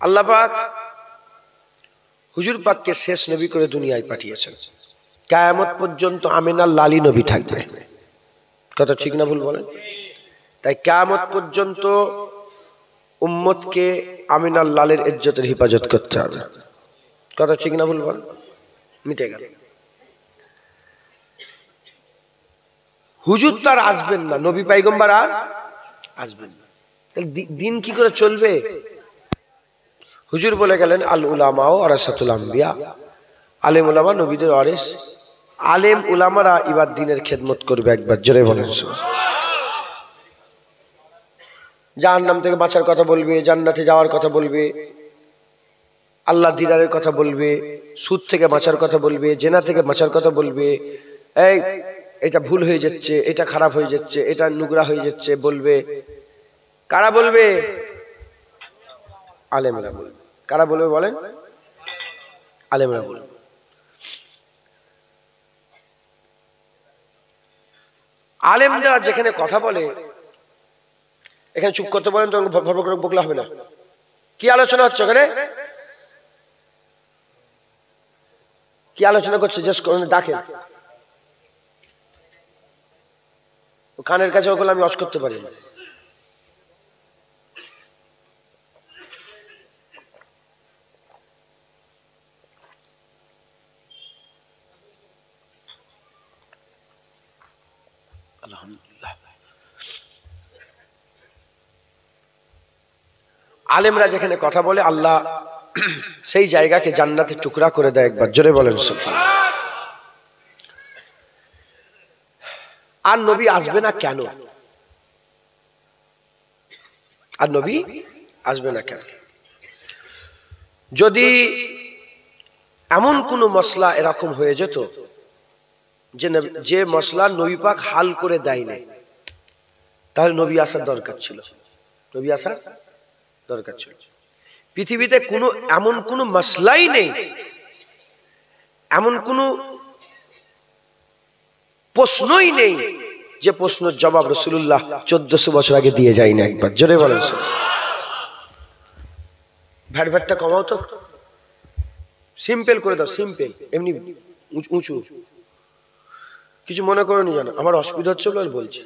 আল্লাহ পাক হুজুর পাককে শেষ নবী করে দুনিয়ায় পাঠিয়েছেন। কিয়ামত পর্যন্ত আমিনার লালী নবী থাকবে। কথা ঠিক না ভুল বলেন? তাই কিয়ামত পর্যন্ত উম্মতকে আমিনার লালের ইজ্জতের হেফাজত করতে হবে। কথা ঠিক না ভুল বলেন? মিটে গেল। হুজুর তার আসবেন না, নবী পয়গম্বর আর আসবেন না, দিন কি করে চলবে? হুজুর বলে গেলেন আল উলামা ওয়ারাসাতুল আম্বিয়া, আলেম উলামা নবীদের ওয়ারিস। আলেম উলামারা এবার দ্বীনের খেদমত করবে। একবার জোরে বলেন। জাহান্নাম থেকে বাঁচার কথা বলবে, জান্নাতে যাওয়ার কথা বলবে, আল্লাহ দিদারের কথা বলবে, সুদ থেকে বাঁচার কথা বলবে, জেনা থেকে বাঁচার কথা বলবে। এই এটা ভুল হয়ে যাচ্ছে, এটা খারাপ হয়ে যাচ্ছে, এটা নোংরা হয়ে যাচ্ছে বলবে। কারা বলবে? আলেমরা বলবে। কারা বলবে বলেন? আলেমরা বলবে। আলেমরা যেখানে কথা বলে, এখানে চুপ করতে বলেন, তখন বকলে হবে না। কি আলোচনা হচ্ছে ওখানে? কি আলোচনা করছে? ডাকে কানের কাছে, ওগুলো আমি ওয়াজ করতে পারি না। আলহামদুলিল্লাহ। আলেমরা যেখানে কথা বলে, আল্লাহ সেই জায়গাকে জান্নাতের টুকরা করে দেয়। একবার জোরে বলেন সুবহানাল্লাহ। আর নবী আসবে না কেন? আর নবী আসবে না কেন? যদি এমন কোন মসলা এরকম হয়ে যেত যে মসলা নবী পাক হাল করে দেয় নাই, তাহলে নবী আসার দরকার ছিল। নবী আসার দরকার ছিল। পৃথিবীতে কোনো এমন কোনো মসলাই নেই, এমন কোনো প্রশ্নই নেই যে প্রশ্নের জবাব রাসূলুল্লাহ 1400 বছর আগে দিয়ে যায় না। একবার জোরে বলেন। ভ্যাটটা কমাও তো, সিম্পল করে দাও, সিম্পল, এমনি উঁচু। কিছু মনে করে নি জানো, আমার অসুবিধা হচ্ছে বলে বলছি।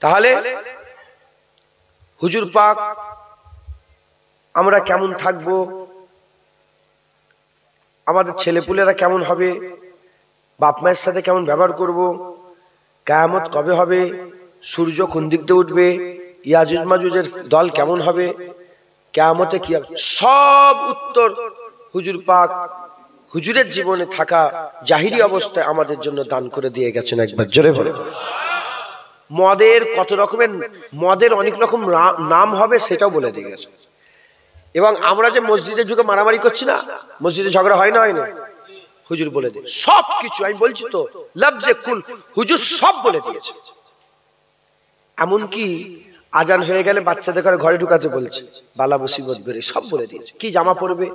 তাহলে হুজুর পাক আমরা কেমন থাকবো, আমাদের ছেলেপুলেরা কেমন হবে, বাপ মায়ের সাথে কেমন ব্যবহার করব, কিয়ামত কবে হবে, সূর্য কোন দিক দিয়ে উঠবে, ইয়াজুজ মাজুজের দল কেমন হবে, কিয়ামতে কি হবে, সব উত্তর হুজুর পাক হুজুরের জীবনে থাকা জাহিরি অবস্থায় আমাদের জন্য দান করে দিয়ে গেছেন। একবার জোরে বলে। মদের কত রকমের, মদের অনেক রকম নাম হবে সেটাও বলে দিয়ে গেছে। এবং আমরা যে মসজিদে ঢুকে মারামারি করছি না, মসজিদে ঝগড়া হয় না, হয় না, হুজুর বলে দিয়ে সব কিছু। আমি বলছি তো, লফজে কুল হুজুর সব বলে দিয়েছে। এমনকি আজান হয়ে গেলে বাচ্চাদের ঘরে ঢুকাতে বলছে, বালা মুসিবত বেরে সব বলে দিয়েছে। কি জামা পরবে,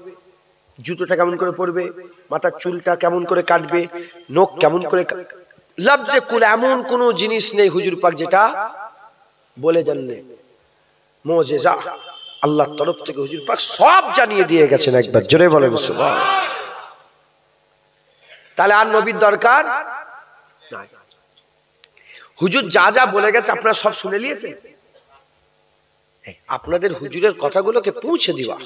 জুতোটা কেমন করে পরবে, মাথার চুলটা কেমন করে কাটবে, নখ কেমন করে, লফজে কুল এমন কোন জিনিস নেই হুজুর পাক যেটা বলে জানলে। মুজিজা আল্লাহর তরফ থেকে হুজুর পাক সব জানিয়ে দিয়ে গেছেন। একবার জোরে বলেন সুবহানাল্লাহ। তাহলে আর নবীর দরকার নাই। হুজুর যা যা বলে গেছে আপনারা সব শুনে নিয়েছেন। আপনাদের হুজুরের কথাগুলোকে পৌঁছে দিবা,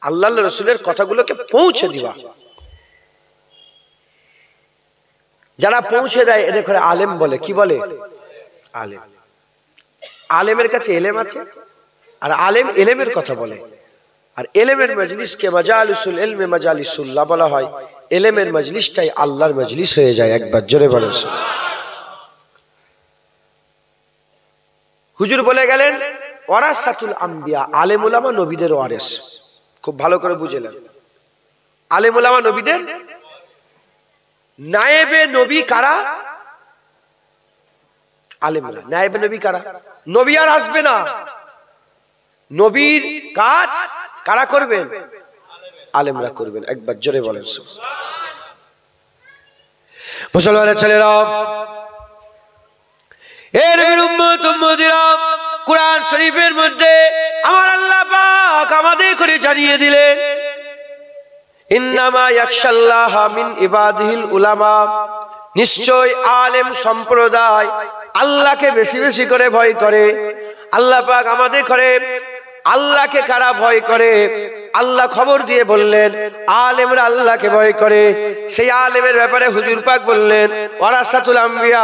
আল্লাহর রাসূলের কথাগুলোকে পৌঁছে দিবা। যারা পৌঁছে দেয় এদের করে আলেম বলে। কি বলে? আলেম। আলেমের কাছে এলেম আছে, আর আলেম এলেমের কথা বলে। আর এলেমের মজলিসকে মাজালিসুল ইলমি মাজালিসুল্লাহ বলা হয়। এলেমের মজলিসটাই আল্লাহর মজলিস হয়ে যায়। একবার জোরে বলেন। হুজুর বলে গেলেন ওয়ারাসাতুল আম্বিয়া, আলেম উলামা নবীদের ওয়ারিস। খুব ভালো করে বুঝে নেন, আলেম উলামা নবীদের নায়েবে নবী কারা? আলেমরা। নায়েবে নবী কারা? নবী আর আসবে না, নবীর কাজ কারা করবেন? আলেমরা করবেন। একবার জোরে বলেন মুসলমানের ছেলেরা, এর উম্মত উম্মতিরা, কুরআন শরীফের মধ্যে আমার আল্লাহ পাক আমাদের করে জানিয়ে দিলেন, ইন্নামা ইয়াখশাল্লাহা মিন ইবাদিহিল উলামা, নিশ্চয় আলেম সম্প্রদায় আল্লাহকে বেশি বেশি করে ভয় করে। আল্লাহ পাক আমাদের করে আল্লাহকে কারা ভয় করে, আল্লাহ খবর দিয়ে বললেন আলেমরা আল্লাহকে ভয় করে। সেই আলেমের ব্যাপারে হুজুর পাক বললেন ওয়ারাসাতুল আম্বিয়া,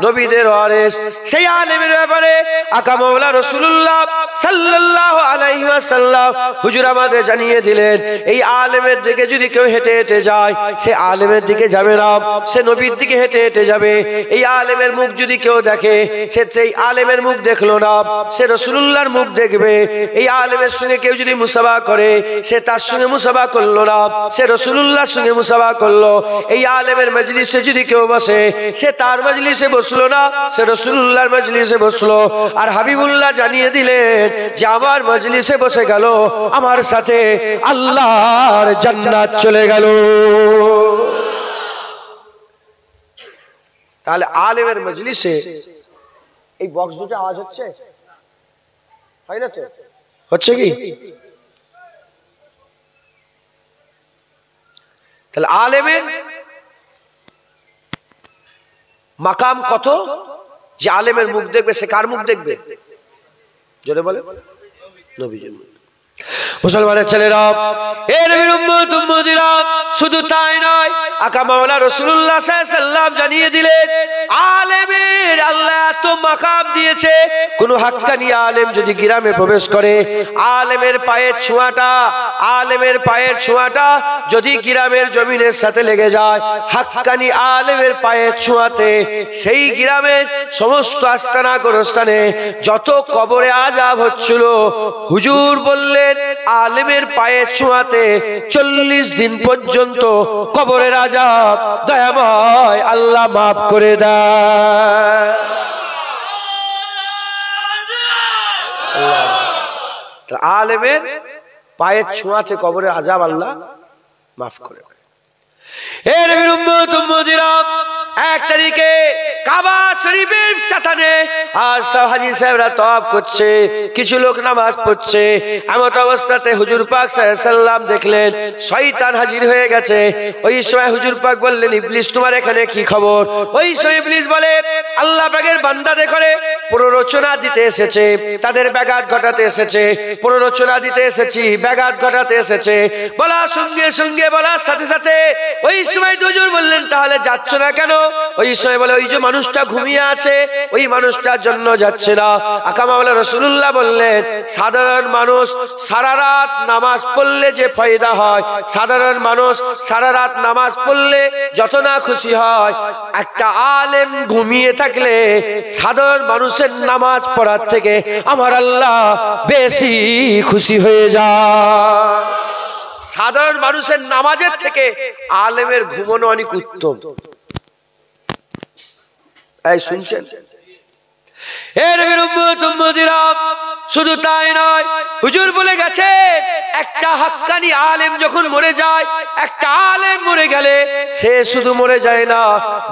নবীদের ওয়ারিস। সেই আলেমের ব্যাপারে আকা মাওলা রাসূলুল্লাহ সাল্লাল্লাহু আলাইহি ওয়াসাল্লাম হুজুর আমাদের জানিয়ে দিলেন, এই আলেমের দিকে যদি কেউ হেঁটে হেঁটে যায়, সে আলেমের দিকে যাবে না, সে নবীর দিকে হেঁটে হেঁটে যাবে। এই আলেমের মুখ যদি কেউ দেখে, সে সেই আলেমের মুখ দেখলো না, সে রাসূলুল্লাহর মুখ দেখবে। এই আলেমের সঙ্গে কেউ যদি মুসাফা করে, সে তার সঙ্গে মুসাফা করলো না, সে রাসূলুল্লাহর সঙ্গে মুসাফা করলো। এই আলেমের মজলিসে যদি কেউ বসে, সে তার মজলিসে বসলো না, সে রাসূলুল্লাহর মজলিসে বসলো। আর হাবিবুল্লাহ জানিয়ে দিলেন যে আমার মজলিসে বসে গেল, আমার সাথে আল্লাহর জান্নাত চলে গেল। তাহলে আলেমের মজলিসে এই বক্স দুটো আওয়াজ হচ্ছে, হয় না তো? হচ্ছে কি? তাহলে আলেমের মাকাম কত, যে আলেমের মুখ দেখবে, সে কার মুখ দেখবে? জোরে বলে, নবীজির মুখ। মুসলমানের ছেলেরা, এর নবীর উম্মত উম্মতিরা, শুধু তাই নয়, আকা মাওলা রাসূলুল্লাহ সাল্লাল্লাহু আলাইহি ওয়াসাল্লাম জানিয়ে দিলেন আলেমের আল্লাহ এত মাকাম দিয়েছে, কোন হাক্কানি আলেম যদি গ্রামে প্রবেশ করে, আলেমের পায়ের ছোঁয়াটা যদি গ্রামের জমিনের সাথে লেগে যায়, হাক্কানি আলেমের পায়ের ছোঁয়াতে সেই গ্রামের সমস্ত আস্তানা গোরস্থানে যত কবরে আযাব হচ্ছিল, হুজুর বললেন আলেমের পায়ের ছোঁয়াতে 40 দিন পর্যন্ত কবরের আযাব দয়াময় আল্লাহ মাফ করে দেয়। আলেমের পায়ের ছোঁয়াতে কবরের আযাব আল্লাহ মাফ করে দেয়। এর নবীর উম্মত উম্মতিরা, 1 তারিখে কাবা শরীফের চাতানে আর সব হাজী সাহেবরা তওয়াফ করছে, কিছু লোক নামাজ পড়ছে। এমত অবস্থাতে হুজুর পাক সাল্লাল্লাহু আলাইহি ওয়াসাল্লাম দেখলেন শয়তান হাজির হয়ে গেছে। ওই সময় হুজুর পাক বললেন, ইবলিস তোমার এখানে কি খবর? ওই সময় ইবলিস বলে, আল্লাহ পাকের বান্দাদের করে প্ররোচনা দিতে এসেছে, তাদের ব্যাঘাত ঘটাতে এসেছে, প্ররোচনা দিতে এসেছি, ব্যাঘাত ঘটাতে এসেছে। বলার সঙ্গে সঙ্গে, বলার সাথে সাথে ওই সময় হুজুর বললেন, তাহলে যাচ্ছ না কেন? ওই সময় বলে, ওই যে মানুষটা ঘুমিয়ে আছে, ওই মানুষটার জন্য যাচ্ছে না। আকা মাওলা রাসূলুল্লাহ বললেন, সাধারণ মানুষ সারা রাত নামাজ পড়লে যে ফায়দা হয়, সাধারণ মানুষ সারা রাত নামাজ পড়লে যত না খুশি হয়, একটা আলেম ঘুমিয়ে থাকলে সাধারণ মানুষের নামাজ পড়ার থেকে আমার আল্লাহ বেশি খুশি হয়ে যায়। সাধারণ মানুষের নামাজের থেকে আলেমের ঘুমানো অনেক উত্তম। এই শুনছেন? এর নবীর উম্মত উম্মতিরা, শুধু তাই নয়, হুজুর বলে গেছে একটা হাক্কানি আলেম যখন মরে যায়, একটা আলেম মরে গেলে সে শুধু মরে যায় না,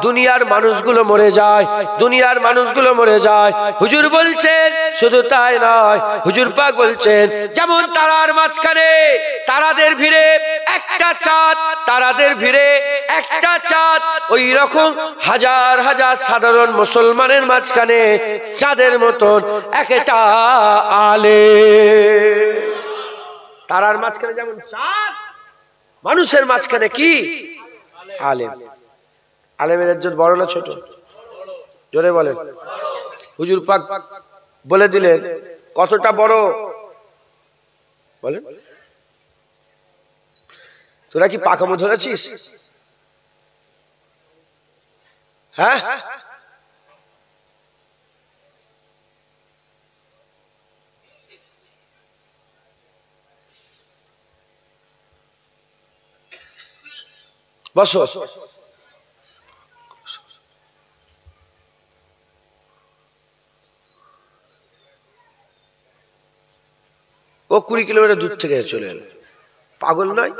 দুনিয়ার মানুষগুলো মরে যায়, দুনিয়ার মানুষগুলো মরে যায়। হুজুর বলছেন শুধু তাই নয়, হুজুর পাক বলছেন যেমন তারার মাঝখানে তারাদের ভিড়ে একটা চাঁদ, তারাদের ভিড়ে একটা চাঁদ, ওই রকম হাজার হাজার সাধারণ মুসলমানের মাঝখানে চাঁদের মতন একটা আলেম। তারার মাঝখানে যেমন চাঁদ, মানুষের মাঝখানে কি আলেম। আলেমের ইজ্জত বড় না ছোট? জোরে বলেন। হুজুর পাক বলে দিলেন কতটা বড়, বলেন। তোরা কি পাকামো ধরেছিস? হ্যাঁ, বসো। ও 20 কিলোমিটার দূর থেকে চলে এলো, পাগল নয়?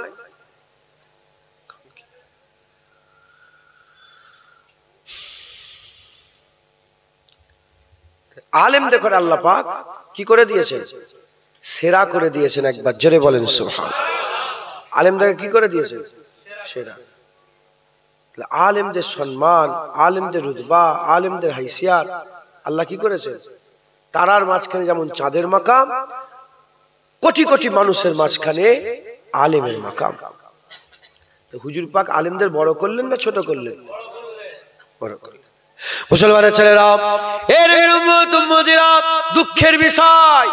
আলেম দেখুন আল্লাহ পাক কি করে দিয়েছেন, সেরা করে দিয়েছেন। একবার জোরে বলেন সুবহানাল্লাহ। আলেমদেরকে কি করে দিয়েছেন, সেরা। আলেমদের সম্মান, আলেমদের রুতবা, আলেমদের হাইসিয়াত আল্লাহ কি করেছেন, তারার মাঝখানে যেমন চাঁদের মাকাম, কোটি কোটি মানুষের মাঝখানে আলেমের মাকাম। তো হুজুর পাক আলেমদের বড় করলেন না ছোট করলেন? বড় করলেন। মুসলমানের ছেলেরা, এর উম্মতিরা, দুঃখের বিষয়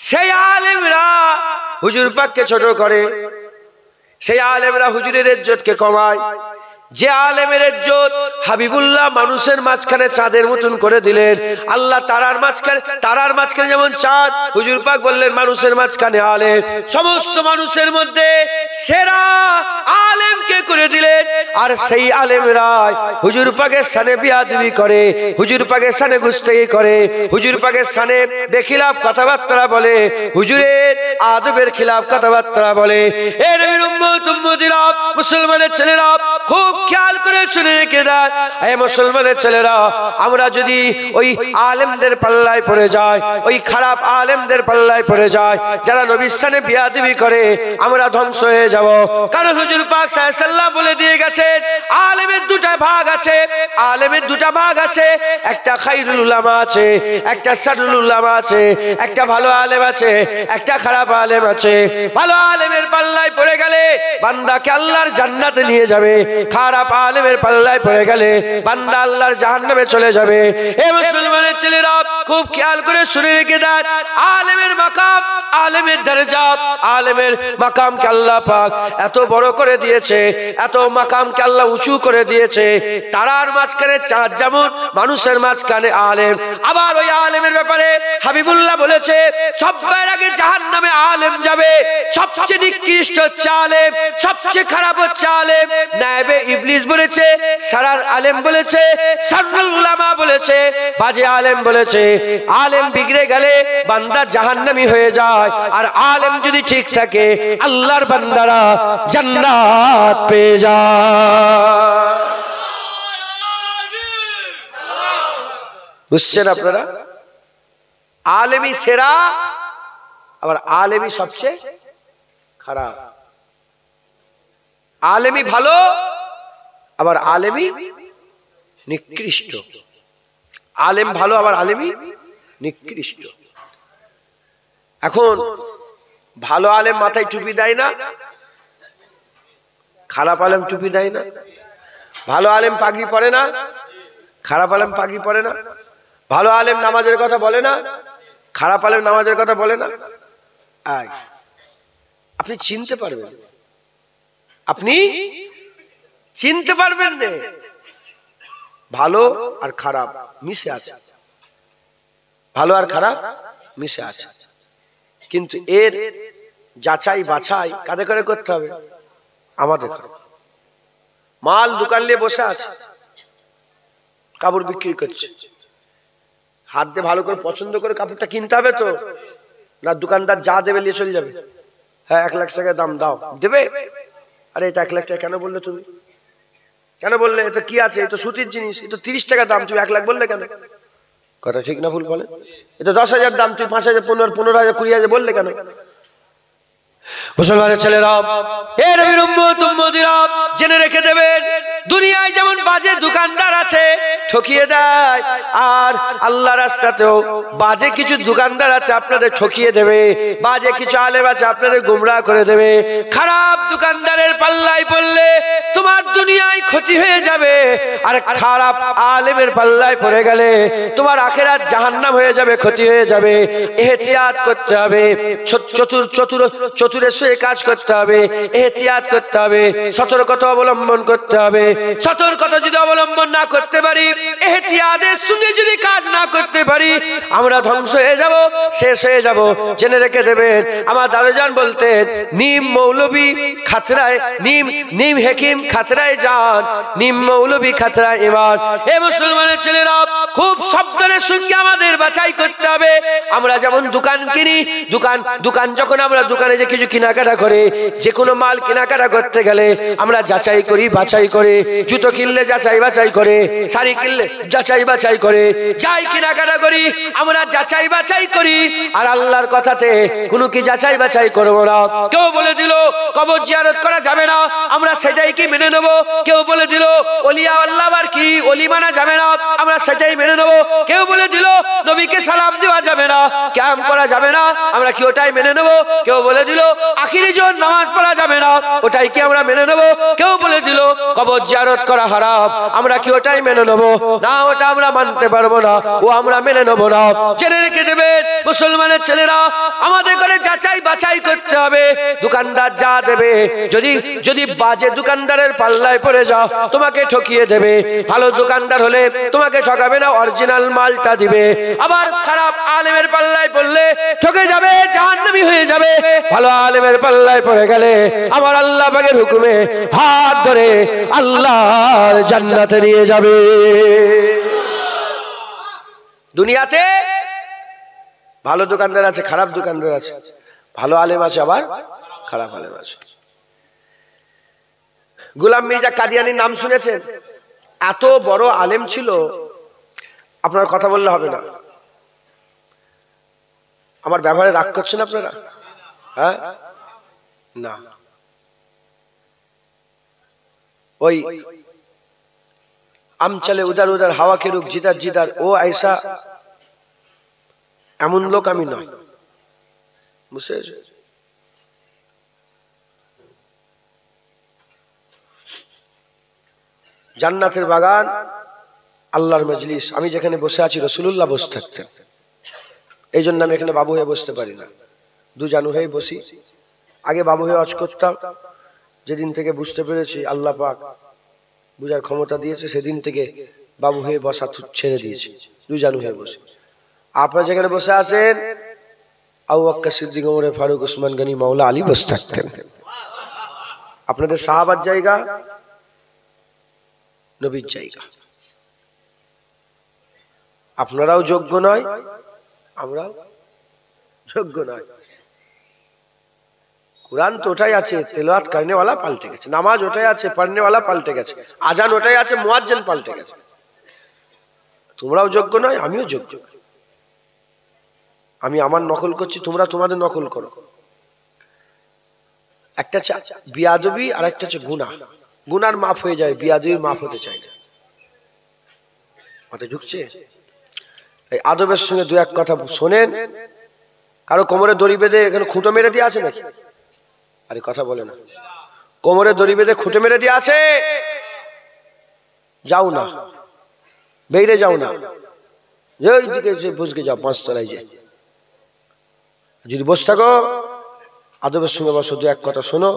সেই আলেমরা হুজুর পাককে ছোট করে, সেই আলেমরা হুজুরের ইজ্জতকে কমায়। যে আলেমের ইজ্জত হাবিবুল্লাহ মানুষের মাঝখানে চাঁদের মতন করে দিলেন, আল্লাহ তারার মাঝখানে যেমন চাঁদ, হুজুর পাক বললেন মানুষের মাঝখানে আলেম। সমস্ত মানুষের মধ্যে সেরা আলেমকে করে দিলেন। আর সেই আলেমরা হুজুর পাকের শানে বিয়াদবি করে, হুজুর পাকের শানে গুস্তাখি করে, হুজুর পাকের শানে বেখিলাফ কথাবার্তা বলে, হুজুরের আদবের খিলাফ কথাবার্তা বলে। এর উম্মতিরা, মুসলমানের ছেলেরা, খুব খেয়াল করে শুনে রেখে দেন। এই মুসলমানের ছেলেরা, আমরা যদি ওই আলেমদের পাল্লায় পড়ে যাই, ওই খারাপ আলেমদের পাল্লায় পড়ে যাই, যারা নবীর শানে বিয়াদবি করে, আমরা ধ্বংস হয়ে যাব। কারণ হুজুর পাক সাল্লাল্লাহু আলাইহি ওয়াসাল্লাম বলে দিয়ে গেছেন, আলেমের দুটা ভাগ আছে, আলেমের দুটা ভাগ আছে। একটা খায়রুল উলামা আছে, একটা শাররুল উলামা আছে। একটা ভালো আলেম আছে, একটা খারাপ আলেম আছে। ভালো আলেমের পাল্লায় পড়ে গেলে বান্দাকে আল্লাহর জান্নাতে নিয়ে যাবে, খারাপ আলেমের পাল্লায় পড়ে গেলে বান্দা আল্লাহর জাহান্নামে চলে যাবে। এই মুসলমানের ছেলেরা, খুব খেয়াল করে শুনে রেখে দেন, আলেমের মাকাম, আলেমের দরজা, আলেমের মাকামকে আল্লাহ পাক এত বড় করে দিয়েছে, এত মাকামকে আল্লাহ উঁচু করে দিয়েছে। তারার মাঝখানে চাঁদ যেমন, মানুষের মাঝখানে আলেম। আবার ওই আলেমের ব্যাপারে হাবিবুল্লাহ বলেছে, সবার আগে জাহান্নামে আলেম যাবে। সবচেয়ে নিকৃষ্ট হচ্ছে আলেম, সবচেয়ে খারাপ হচ্ছে আলেম। নায়েবে ইবলিস বলেছে, সারার আলেম বলেছে, শাররুল উলামা বলেছে, বাজে আলেম বলেছে। আলেম বিগড়ে গেলে বান্দা জাহান্নামী হয়ে যায়, আর আলেম যদি ঠিক থাকে আল্লাহর বান্দারা জান্নাত পেয়ে যায়। বুঝছেন আপনারা? আলেমই সেরা, আবার আলেমই সবচেয়ে খারাপ। আলেমই ভালো, আবার আলেমই নিকৃষ্ট। আলেম ভালো, আবার আলেমই নিকৃষ্ট। এখন ভালো আলেম মাথায় টুপি দেয় না, খারাপ আলেম টুপি দেয় না। ভালো আলেম পাগড়ি পরে না, খারাপ আলেম পাগড়ি পরে না। ভালো আলেম নামাজের কথা বলে না, খারাপ আলেম নামাজের কথা বলে না। আপনি চিনতে পারবেন, আপনি চিনতে পারবেন না, ভালো আর খারাপ মিশে আছে, ভালো আর খারাপ মিশে আছে। কিন্তু এর যাচাই বাছাই কাদের করে করতে হবে? আমাদের। মাল দোকান নিয়ে বসে আছে, কাপড় বিক্রি করছে, হাত দিয়ে ভালো করে পছন্দ করে কাপড়টা কিনতে হবে তো, না দোকানদার যা দেবে নিয়ে চলে যাবে? হ্যাঁ 1 লাখ টাকা দাম দাও, দেবে? আরে এটা 1 লাখ টাকা কেন বললে তুমি? কেন বললে? এটা কি আছে? এটা সুতির জিনিস, এটা 30 টাকা দাম, তুমি 1 লাখ বললে কেন? কথা ঠিক না ভুল বলে? এটা 10,000 দাম, তুমি 5,000, 15,000, 20,000 বললে কেন? মুসলমানের ছেলেরা, এর উম্মতিরা জেনে রেখে দেবেন, দুনিয়ায় যেমন বাজে দোকানদার আছে, ঠকিয়ে দেয়, আর আল্লাহর রাস্তাতেও বাজে কিছু দোকানদার আছে, আপনাদের ঠকিয়ে দেবে। বাজে কিছু আলেম আছে, আপনাদের গুমরাহ করে দেবে। খারাপ দোকানদারের পাল্লায় পড়লে তোমার দুনিয়ায় ক্ষতি হয়ে যাবে, আর খারাপ আলেমের পাল্লায় পড়ে গেলে তোমার আখিরাত জাহান্নাম হয়ে যাবে, ক্ষতি হয়ে যাবে। এহতিয়াত করতে হবে, চতুরে শুয়ে কাজ করতে হবে, এহতিয়াত করতে হবে, সতর্কতা অবলম্বন করতে হবে। সতর্কতা যদি অবলম্বন না করতে পারি, এহতিয়াতের সঙ্গে যদি কাজ না করতে পারি, আমরা ধ্বংস হয়ে যাব, শেষ হয়ে যাব। জেনে রেখে দেবেন, আমার দাদাজান বলতেন, নিম মৌলবী খাতরায়, নিম হেকিম খাতরায় যান, নিম মৌলবী খাতরায় ইমান। এ মুসলমানের ছেলেরা, খুব সাবধানের সঙ্গে আমাদের বাছাই করতে হবে। আমরা যেমন দোকান কিনি, দোকান যখন আমরা দোকানে যে কিছু কেনাকাটা করে, যে কোনো মাল কেনাকাটা করতে গেলে আমরা যাচাই করি, বাছাই করে। জুতো কিনলে যাচাই বাছাই করে, শাড়ি কিনলে যাচাই বাছাই করে, যাই কেনাকাটা করি আমরা যাচাই বাছাই করি। আর আল্লাহর কথাতে কোনো কি যাচাই বাছাই করবো না। কেউ বলে দিল কবর জিয়ারত করা যাবে না, আমরা সেটাই কি মেনে নেব। কেউ বলে দিল ওলিয়া আল্লাহ আর কি ওলি মানা যাবে না, আমরা সেটাই মেনে নেব। কেউ বলে দিল নবীকে সালাম দেওয়া যাবে না, ক্যাম্প করা যাবে না, আমরা কি ওটাই মেনে নেব। কেউ বলে দিল আখিরি জন নামাজ পড়া যাবে না, ওটাই কি আমরা মেনে নেব। কেউ বলে দিল কবর জিয়ারত করা হারাম, আমরা কি ওটাই মেনে নেব না, ওটা আমরা মানতে পারবো না, ও আমরা মেনে নেব না। জেনে রেখে দেবেন মুসলমানের ছেলেরা, আমাদের করে যাচাই বাছাই করতে হবে। দোকানদার যা দেবে, যদি বাজে দোকানদারের পাল্লায় পড়ে যাও তোমাকে ঠকিয়ে দেবে। ভালো দোকানদার হলে তোমাকে ঠকাবে না, অরিজিনাল মালটা দিবে। আবার খারাপ আলেমের পাল্লায় পড়লে ঠকে যাবে, জাহান্নামী হয়ে যাবে। ভালো আলেমের পাল্লায় পড়ে গেলে আমার আল্লাহ পাকের হুকুমে হাত ধরে আল্লাহর জান্নাতে নিয়ে যাবে। দুনিয়াতে ভালো দোকানদার আছে, খারাপ দোকানদার আছে, ভালো আলেম আছে, আবার খারাপ আলেম আছে। গোলাম মির্জা কাদিয়ানির নাম শুনেছেন? এত বড় আলেম ছিল, আপনার কথা বললে হবে না। আমার ব্যবহারে রাগ করছেন আপনারা? হ্যাঁ না, ওই আম চলে উদার উদার হাওয়া কে রুখ জিদার জিদার, ও ऐसा এমন লোক আমি নয়। বুঝছে? জান্নাতের বাগান, আল্লাহর মজলিস। আমি যেখানে বসে আছি রাসূলুল্লাহ বসে থাকতেন, এই জন্য আমি এখানে বাবু হয়ে বসতে পারি না, দু জানু হয়ে বসি। আগে বাবু হয়ে ওয়াজ করতাম, যেদিন থেকে বুঝতে পেরেছি আল্লাহ পাক বুঝার ক্ষমতা দিয়েছে, সেদিন থেকে বাবু হয়ে বসা ছেড়ে দিয়েছি, দু জানু হয়ে বসে। আপনারা যেখানে বসে আছেন আবু বকর সিদ্দিক, ওমর ফারুক, ওসমান গনি, মাওলা আলী বসে থাকতেন। আপনাদের সাহাবার জায়গা নবীর জায়গা। আপনারাও যোগ্য নয়, আমরাও যোগ্য নয়। কুরআন তো ওটাই আছে, তেলাওয়াত করনে वाला পাল্টে গেছে। নামাজ ওটাই আছে, পড়নে वाला পাল্টে গেছে। আজান ওটাই আছে, মুয়াজ্জিন পাল্টে গেছে। তোমরাও যোগ্য নয়, আমিও যোগ্য। আমি আমার নকল করছি, তোমরা তোমাদের নকল করো। একটা বিয়াদবি আর একটা হচ্ছে গুনাহ। গুনার মাফ হয়ে যায়, বিয়াদবির মাফ হতে চায় না। মাথায় ঢুকছে? এই আদবের সঙ্গে দু এক কথা শোনেন। কারো কোমরে দড়ি বেঁধে এখানে খুঁটো মেরে দিয়ে আছে নাকি? আরে কথা বলে না। কোমরে দড়ি বেঁধে খুঁটো মেরে দিয়ে আছে? যাও না, বেরিয়ে যাও না, ওই দিকে বসকে যাও, পাঁচতলায় যে। যদি বসে থাকো আদবের সঙ্গে বসো, দু এক কথা শোনো,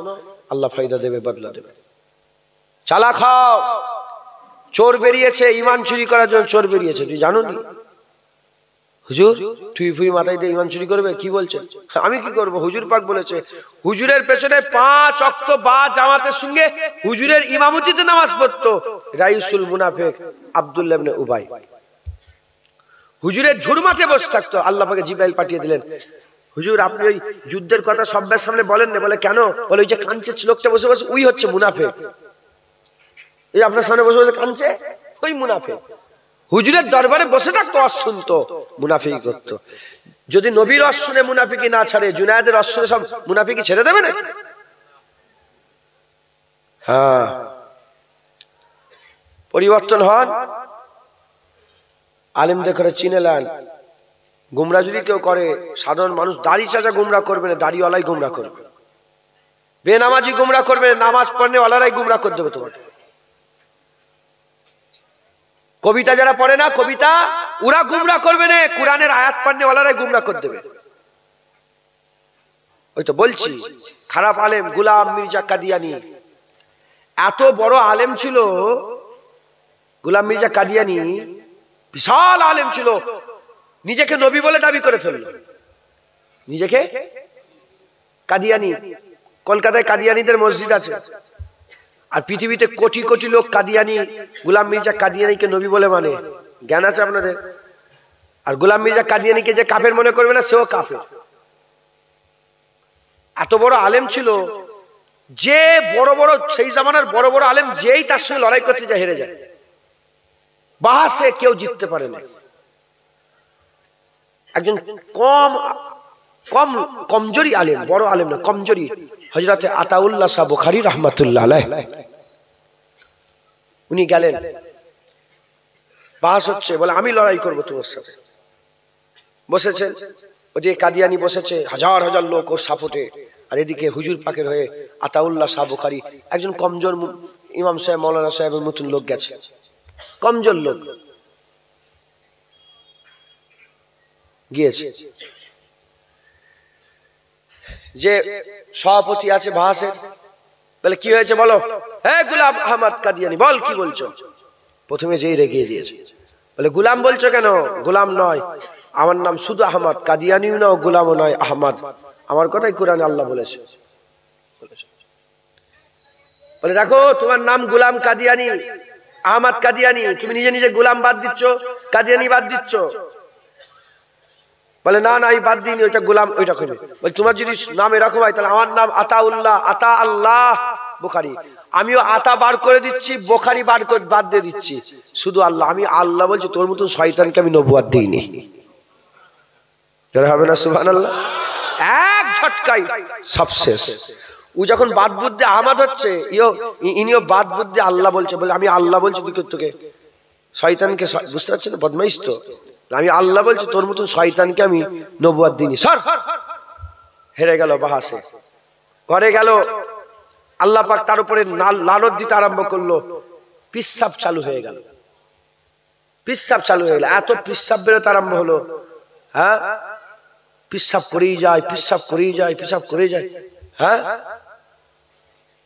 আল্লাহ ফায়দা দেবে, বদলা দেবে। চালা খাও। চোর বেরিয়েছে ঈমান চুরি করার জন্য, চোর বেরিয়েছে, তুই জানো নি? হুজুর তুই ফুই মাথায় দিয়ে ঈমান চুরি করবে? কি বলছে? আমি কি করব? হুজুর পাক বলেছে। হুজুরের পেছনে 5 ওয়াক্ত বা জামাতের সঙ্গে হুজুরের ইমামতিতে নামাজ পড়তো রাইসুল মুনাফিক আব্দুল্লাহ ইবনে উবাই। হুজুরের ঝুরমাতে বসে থাকতো। আল্লাহ পাকে জিবরাইল পাঠিয়ে দিলেন, হুজুর আপনি ওই যুদ্ধের কথা সবার সামনে বলেন না। বলে কেন? বলে ওই যে কাঁদছে লোকটা বসে বসে, ওই হচ্ছে মুনাফিক। এই আপনার সামনে বসে বসে কাঁদছে, ওই মুনাফিক। হুজুরের দরবারে বসে থাকতো, ওয়াজ শুনতো, মুনাফিকি করতো। যদি নবীর ওয়াজ শুনে মুনাফিকি না ছাড়ে, জুনায়েদের ওয়াজ শুনে সব মুনাফিকি ছেড়ে দেবে না? হ্যাঁ, পরিবর্তন হন। আলেমদের করে চিনে নেন। গুমরা যদি কেউ করে, সাধারণ মানুষ দাড়ি চাচা গুমরা করবে না, দাড়িওয়ালাই গুমরা করবে। বেনামাজি গুমরা করবে, নামাজ পড়নে ওয়ালারাই গুমরা করে দেবে তোমাকে। কবিতা যারা পড়ে না, কবিতা ওরা গুমরা করবে না, কোরআনের আয়াত পড়নে ওয়ালারাই গুমরা করে দেবে। ওই তো বলছি, খারাপ আলেম গোলাম মির্জা কাদিয়ানি এত বড় আলেম ছিল। গোলাম মির্জা কাদিয়ানি বিশাল আলেম ছিল, নিজেকে নবী বলে দাবি করে ফেলল। নিজেকে কাদিয়ানি। কলকাতায় কাদিয়ানিদের মসজিদ আছে, আর পৃথিবীতে কোটি কোটি লোক কাদিয়ানি, গোলাম মির্জা কাদিয়ানিকে নবী বলে মানে। জ্ঞান আছে আপনাদের? আর গোলাম মির্জা কাদিয়ানিকে যে কাফের মনে করবে না, সেও কাফের। এত বড় আলেম ছিল, যে বড় বড় সেই জামানার বড় বড় আলেম যেই তার সঙ্গে লড়াই করতে যায় হেরে যায়, বাহাসে কেউ জিততে পারে না। একজন কমজোরি আলেম, বড় আলেম না, কমজোরি, হযরতে আতাউল্লাহ শাহ বুখারী রাহমাতুল্লাহ আলাইহি, উনি গেলেন, বাহাস হচ্ছে, বলে আমি লড়াই করবো তোমার সাথে। বসেছেন, ওদিকে কাদিয়ানি বসেছে, হাজার হাজার লোক ওর সাপোর্টে, আর এদিকে হুজুর পাকের হয়ে আতাউল্লাহ শাহ বুখারী, একজন কমজোর ইমাম সাহেব, মৌলানা সাহেবের মতন লোক গেছে, কমজোর লোক গিয়েছে। যে সভাপতি আছে বাহাসের, বলে কি হয়েছে বলো, হ্যাঁ গোলাম আহমদ কাদিয়ানি, বল কি বলছো। প্রথমে যেই রেগে দিয়েছে, বলে গোলাম বলছো কেন, গোলাম নয়, আমার নাম শুধু আহমদ, কাদিয়ানিও নয়, গোলামও নয়, আহমদ, আমার কথাই কোরআনে আল্লাহ বলেছে। বলে দেখো তোমার নাম গোলাম কাদিয়ানি, আহমদ কাদিয়ানি, তুমি নিজে নিজে গোলাম বাদ দিচ্ছ, কাদিয়ানি বাদ দিচ্ছ। বলে না না আমি বাদ দিইনি, ওইটা গোলাম ওইটা করবে। বলে তোমার যদি নাম এরকম হয় তাহলে আমার নাম আতাউল্লাহ, আতা আল্লাহ বুখারী, আমিও আতা বার করে দিচ্ছি, বুখারী বাদ দিয়ে দিচ্ছি, শুধু আল্লাহ। আমি আল্লাহ বলছি, তোর মতো শয়তানকে আমি নবুয়ত দিইনি। হবে না সুবহানাল্লাহ? এক ঝটকাই সব শেষ। ও যখন বাদ বুদ্ধি আহমদ হচ্ছে, ইনিও বাদ বুদ্ধি আল্লাহ বলছে, বলে আমি আল্লাহ বলছি তোকে শয়তানকে, বুঝতে পারছেন না, বদমাইশ তো, আমি আল্লাহ বলছি তোর মতন শয়তানকে আমি নবুয়ত দিইনি, সর। হেরে গেল বাহাসে, ঘরে গেল, আল্লাহ পাক তার উপরে লানত দিতে আরম্ভ করলো, পিসাব চালু হয়ে গেল, পিসাব চালু হয়ে গেল, এত পিসাব বেরোতে আরম্ভ হলো, হ্যাঁ পিসাব করেই যায়, পিসাব করেই যায়, পিসাব করে যায়, হ্যাঁ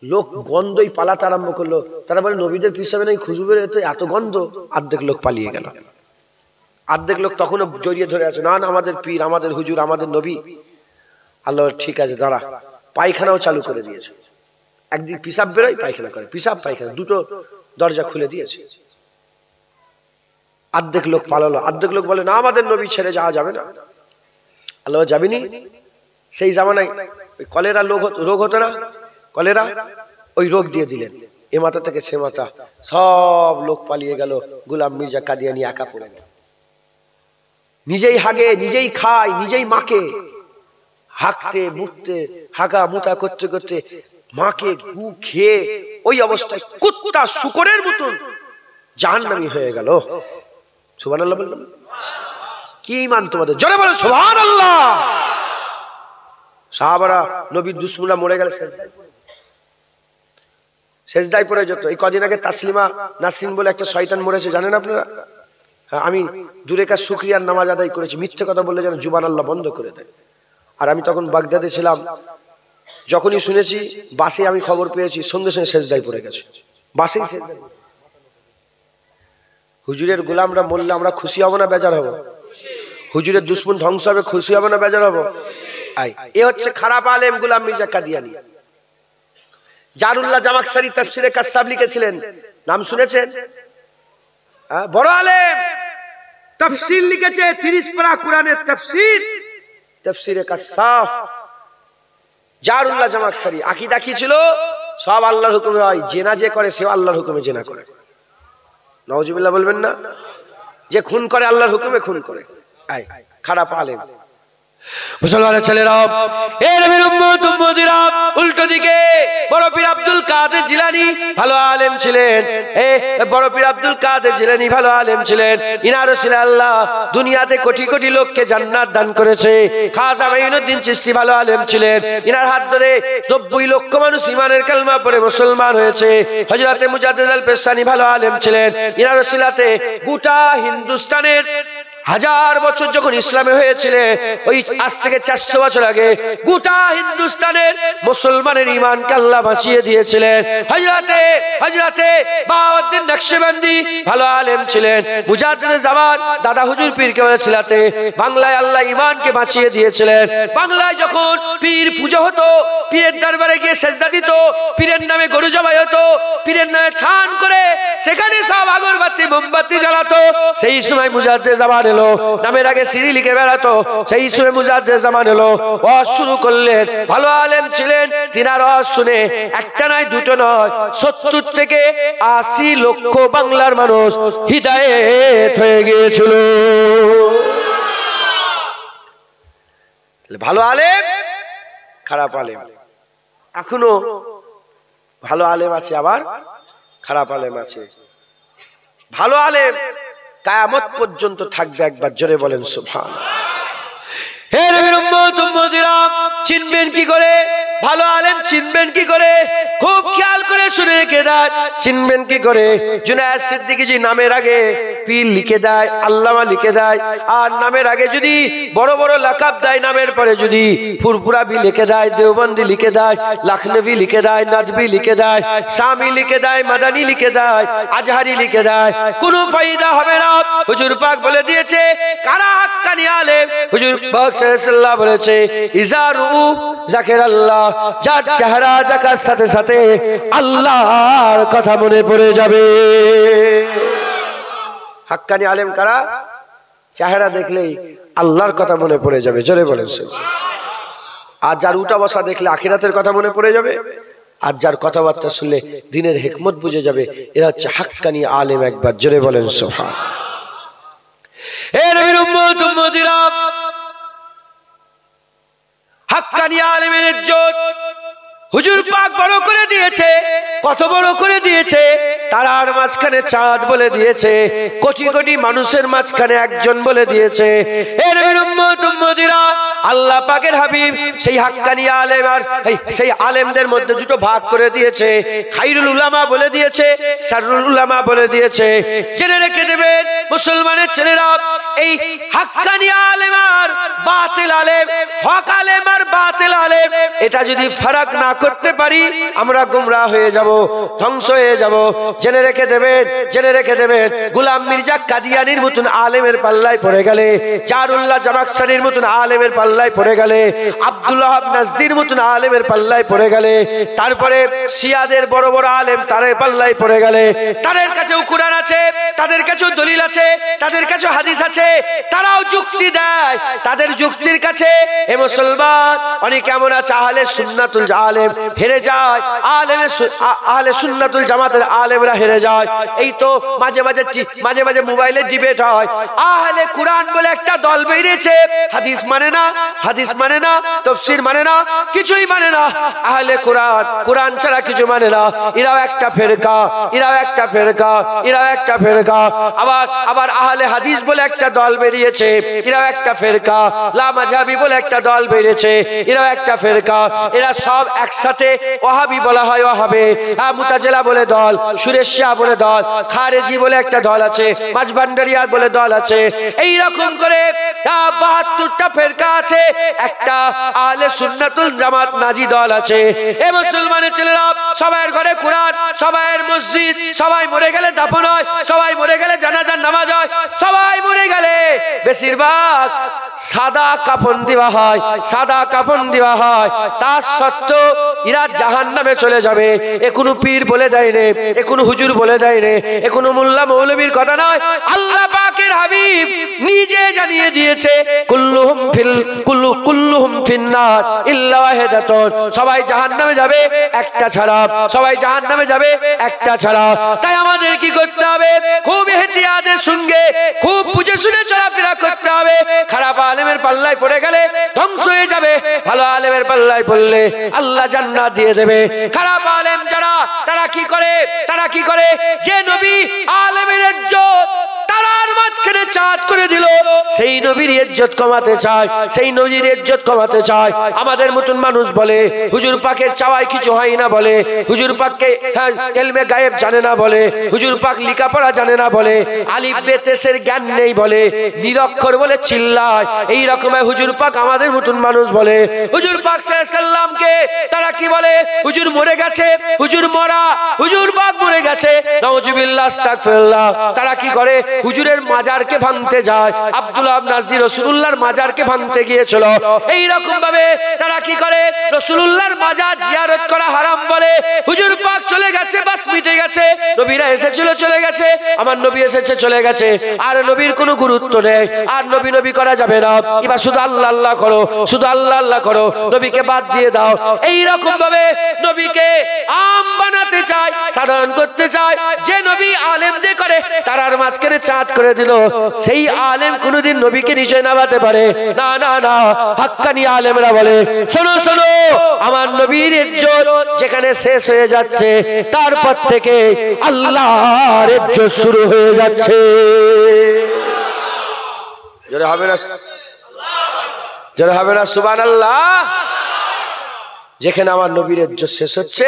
লোক গন্ধই পালাতে আরম্ভ করলো। তারা বলে নবীদের পিসাবে নাকি খুশবু বেরোতে, এত গন্ধ, অর্ধেক লোক পালিয়ে গেল, অর্ধেক লোক তখনও জড়িয়ে ধরে আছে, না না আমাদের পীর, আমাদের হুজুর, আমাদের নবী। আল্লাহ ঠিক আছে দাঁড়া, পায়খানাও চালু করে দিয়েছে, একদিন পিসাব বেরোয়, পায়খানা করে, পিসাব পায়খানা, দুটো দরজা খুলে দিয়েছে। অর্ধেক লোক পালালো, অর্ধেক লোক বলে না আমাদের নবী ছেড়ে যাওয়া যাবে না। আল্লাহ যাবিনি, সেই জামানায় ওই কলেরা রোগ হতো না, কলেরা, ওই রোগ দিয়ে দিলেন, এ মাথা থেকে সে মাথা, সব লোক পালিয়ে গেল, গোলাম মির্জা কাদিয়ানি একা পড়ে গেল, নিজেই হাগে, নিজেই খায়, নিজেই মাকে, হাঁকতে মুততে, হাগা মুতা করতে করতে মাকে গু খেয়ে ওই অবস্থায় কুত্তা শুকরের মতন জাহান্নামী হয়ে গেল। সুবহানাল্লাহ বলবেন? কি ঈমান তোমাদের, জোরে বলেন সুবহানাল্লাহ। সাহাবারা নবীর দুশমনরা মরে গেল, সেজদায় পড়ে যেত। এই কদিন আগে তাসলিমা নাসরিন বলে একটা শয়তান মরেছে, জানেন আপনারা? আমি দূরে কাজ শুকরিয়ার নামাজ আদায় করেছি, মিথ্যে কথা বললে যেন জুবান আল্লাহ বন্ধ করে দেয়। আর আমি তখন বাগদাদে ছিলাম, যখনই শুনেছি বাসে আমি খবর পেয়েছি, সঙ্গে সঙ্গে সেজদায় পড়ে গেছে, বাসেই সেজদায়। হুজুরের গোলামরা মরলে আমরা খুশি হব না বেজার হব? হুজুরের দুশমন ধ্বংস হবে, খুশি হব না বেজার হব? এ হচ্ছে খারাপ আলেম গোলাম মির্জা কাদিয়ানি। জারুল্লাহ জামাখশারি তাফসিরে কাসসাব লিখেছিলেন, নাম শুনেছেন? বড় আলেম, তাফসীর লিখেছে, 30 পারা কোরআনের তাফসীর, তাফসিরে কাসসাব। জারুল্লাহ জামাখশারি আকীদা কি ছিল? সব আল্লাহর হুকুমে হয়, জেনা যে করে সেও আল্লাহর হুকুমে জেনা করে। নাউজুবিল্লাহ বলবেন না? যে খুন করে আল্লাহর হুকুমে খুন করে, খারাপ আলেম। মুসলমানের ছেলেরা, এ নবীর উম্মত উম্মতিরা, উল্টো দিকে বড় পীর আব্দুল কাদের জিলানী ভালো আলেম ছিলেন। বড় পীর আব্দুল কাদের জিলানী ভালো আলেম ছিলেন। ইনার ওসিলা আল্লাহ দুনিয়াতে কোটি কোটি লোককে জান্নাত দান করেছে। খাজা মাইনুদ্দিন চিশতি ভালো আলেম ছিলেন, ইনার হাত ধরে 90 লক্ষ মানুষ ঈমানের কালমা পড়ে মুসলমান হয়েছে। হযরতে মুজাদ্দিদ আল পেশানি ভালো আলেম ছিলেন, ইনার ওসিলাতে গোটা হিন্দুস্তানের 1000 বছর যখন ইসলামে হয়েছিল, ওই আজ থেকে 400 বছর আগে গোটা হিন্দুস্তানের মুসলমানের ঈমানকে আল্লাহ বাঁচিয়ে দিয়েছিলেন। হযরতে বাউদ্দিন নকশবন্দি ভালো আলেম ছিলেন। মুজাদ্দিদ জামান দাদা হুজুর পীরকে ওসিলাতে বাংলায় আল্লাহ ঈমানকে বাঁচিয়ে দিয়েছিলেন। বাংলায় যখন পীর পূজা হতো, পীরের দরবারে গিয়ে সেজদা দিত, পীরের নামে গরু জবাই হতো, পীরের নামে খান করে সেখানে সব আগরবাতি মোমবাতি জ্বালাতো, সেই সময় মুজাদ্দিদ জামান এলো, নামের আগে সিরি লিখে বেড়াতো, সেই সুরে মুজাদ্দেদ জামান এলো, ওয়াজ শুরু করলেন। ভালো আলেম ছিলেন, তিনার ওয়াজ শুনে একটা নয় দুটো নয় 70 থেকে 80 লক্ষ বাংলার মানুষ হিদায়েত হয়ে গিয়েছিল। ভালো আলেম, খারাপ আলেম, এখনো ভালো আলেম আছে, আবার খারাপ আলেম আছে। ভালো আলেম কিয়ামত পর্যন্ত থাকবে, একবার জোরে বলেন সুবহানাল্লাহ। হে নবীর উম্মত উম্মতিরা, চিনবেন কি করে ভালো আলেম? চিনবেন কি করে? খুব খেয়াল করে শুনে রেখে দেন, চিনবেন কি করে? জুনায়েদ সিদ্দিকী জি নামের আগে পীর লিখে দেয়, আল্লামা লিখে দেয়, আর নামের আগে যদি বড় বড় লাকাব দেয়, নামের পরে যদি ফুরফুরাবি লিখে দেয়, দেওবন্দি লিখে দেয়, লখনভী লিখে দেয়, নদভী লিখে দেয়, শামী লিখে দেয়, মাদানী লিখে দেয়, আজহারি লিখে দেয়, কোনো ফায়দা হবে না। হুজুর পাক বলে দিয়েছে কারা হাক্কানি আলেম। হুজুর পাক সাল্লাল্লাহু বলেছে ইজারু যাকিরাল্লাহ, যার চেহারা দেখার সাথে সাথে আল্লাহর কথা মনে পড়ে যাবে। হাক্কানি আলেম কারা? চেহারা দেখলেই আল্লাহর কথা মনে পড়ে যাবে, জোরে বলেন। আর যার উঠা বসা দেখলে আখিরাতের কথা মনে পড়ে যাবে, আর যার কথাবার্তা শুনলে দ্বীনের হিকমত বুঝে যাবে, এরা হচ্ছে হাক্কানি আলেম, একবার জোরে বলেন সুবহানাল্লাহ। হে নবীর উম্মত উম্মতিরা, হাক্কানি আলেমের ইজ্জত হুজুর পাক বড় করে দিয়েছে। কত বড় করে দিয়েছে? তারার মাঝখানে চাঁদ বলে দিয়েছে, কোটি কোটি মানুষের মাঝখানে একজন বলে দিয়েছে। হে নবীর উম্মত উম্মতিরা, আল্লাহ পাকের হাবিব সেই হাক্কানি আলেম আর সেই আলেমদের মধ্যে দুটো ভাগ করে দিয়েছে। খায়রুল উলামা বলে দিয়েছে, শাররুল উলামা বলে দিয়েছে। জেনে রেখে দেবেন মুসলমানের ছেলেরা, এই হাক্কানি আলেম আর বাতিল আলেম, হক আলেম আর বাতিল আলেম, এটা যদি ফারাক না করতে পারি আমরা গোমরাহ হয়ে যাব, ধ্বংস হয়ে যাব। জেনে রেখে দেবেন, জেনে রেখে দেবেন, গোলাম মির্জা কাদিয়ানির মতন আলেমের পাল্লায় পড়ে গেলে, জারুল্লাহ জামাখশারির মতন আলেমের পাল্লায় পড়ে গেলে, আব্দুল্লাহ নাজদির মতন আলেমের পাল্লায় পড়ে গেলে, তারপরে শিয়াদের বড় বড় আলেম তাদের পাল্লায় পড়ে গেলে, তাদের কাছেও কুরআন আছে, তাদের কাছেও দলিল আছে, তাদের কাছেও হাদিস আছে, তারাও যুক্তি দেয়। তাদের যুক্তির কাছে এ মুসলমান অনেক এমন আছে আহলে সুন্নাতুল আলেম হেরে যায়, আহলে সুন্নাতুল জামাতের আলেমরা হেরে যায়। এই তো মাঝে মাঝে মোবাইলে ডিবেট হয়, আহলে কুরআন বলে একটা দল বেরিয়েছে, হাদিস মানে না, হাদিস মানে না, তাফসীর মানে না, কিছুই মানে না। আহলে কুরআন, কুরআন ছাড়া কিছু মানে না। এরাও একটা ফেরকা, এরাও একটা ফেরকা, এরাও একটা ফেরকা। আবার আহলে হাদিস বলে একটা দল বেরিয়েছে, এরাও একটা ফেরকা। লা মাযহাবি বলে একটা দল বেরিয়েছে, এরাও একটা ফেরকা। এরা সব একসাথে ওয়াহাবি বলা হয়, ওয়াহাবে। মুতাজিলা বলে দল, সুরেশিয়া বলে দল, খারেজি বলে একটা দল আছে, মাঝভান্ডারিয়া বলে দল আছে। এই রকম করে 72টা ফেরকা আছে, একটা আহলে সুন্নাতুল জামাত নাজি দল আছে। এই মুসলমানের ছেলেরা সবার ঘরে কুরআন, সবার মসজিদ, সবাই মরে গেলে দাফন হয়, সবাই মরে গেলে জানাজার নামাজ হয়, সবাই মরে গেলে বেশিরভাগ সাদা কাফন দেওয়া হয়, সাদা কাফন দেওয়া হয়। তার সত্ত্বেও এরা জাহান্নামে চলে যাবে। এ কোনো পীর বলে দেয় রে, এ কোনো হুজুর বলে দেয় রে, এ কোনো মোল্লা মৌলবীর কথা নয়। আল্লাহ পাকের হাবিব নিজে জানিয়ে দিয়েছে কুল্লুহুম ফিন্নার ইল্লা ওয়াহিদাতুন, সবাই জাহান্নামে যাবে একটা ছাড়া, সবাই জাহান্নামে যাবে একটা ছাড়া। তাই আমাদের কি করতে হবে? খুব ইহতিয়াতের সঙ্গে, খুব বুঝে শুনে চলাফেরা করতে হবে। খারাপ আলেমের পাল্লায় পড়ে গেলে ধ্বংস হয়ে যাবে, ভালো আলেমের পাল্লায় পড়লে আল্লাহ জান্নাত দিয়ে দেবে। খারাপ আলেম যারা, তারা কি করে? তারা কি করে? যে নবী আলেমের ইজ্জত তারার মাঝখানে চাঁদ করে দিল, সেই নবীর ইজ্জত কমাতে চায়, সেই নবীর ইজ্জত কমাতে চায়। আমাদের মতন মানুষ বলে হুজুর পাকের চাওয়ায় কিছু হয় না, বলে হুজুর পাককে ইলমে গায়েব জানে না, বলে হুজুর পাক লেখাপড়া জানে না, বলে আলিফ বে তেসের জ্ঞান নেই, বলে নিরক্ষর বলে চিল্লায়। এই রকম হুজুর পাক আমাদের মতন মানুষ বলে। হুজুর পাক সাল্লাল্লাহু আলাইহি সাল্লামকে তারা কি বলে? হুজুর মরে গেছে, হুজুর মরা, হুজুর পাক মরে গেছে, নাউজুবিল্লাহ আস্তাগফিরুল্লাহ। তারা কি করে? হুজুরের মাজারকে ভাঙতে যায়, আব্দুল্লাহ ইবনে নাজদি রাসূলুল্লাহর মাজারকে ভাঙতে গিয়েছিল। এই রকম ভাবে তারা কি করে, রাসূলুল্লাহর মাজার জিয়ারত করা হারাম বলে। হুজুর পাক চলে গেছে, বাস মিটে গেছে, নবীরা এসেছিল চলে গেছে, আমার নবী এসেছে চলে গেছে, আর নবীর কোনো গুরুত্ব নেই, আর নবী নবী করা যাবে না, এবার শুধু আল্লাহ আল্লাহ করো, শুধু আল্লাহ আল্লাহ করো, নবীকে বাদ দিয়ে দাও। এই রকম ভাবে নবীকে আম বানাতে চায়, সাধারণ করতে চায়। যে নবী আলেমদের করে তারার মাঝখানে চাঁদ করে দিল, সেই আলেম কোনোদিন নবীকে নিচে নামাতে পারে না। না না, হাক্কানি আলেমরা বলে, শোনো শোনো, আমার নবীর ইজ্জত যেখানে শেষ হয়ে যাচ্ছে, তারপর থেকে আল্লাহর ইজ্জত শুরু হয়ে যাচ্ছে। জোরে হবে না, জোরে হবে না সুবহানাল্লাহ। যেখানে আমার নবীর ইজ্জত শেষ হচ্ছে,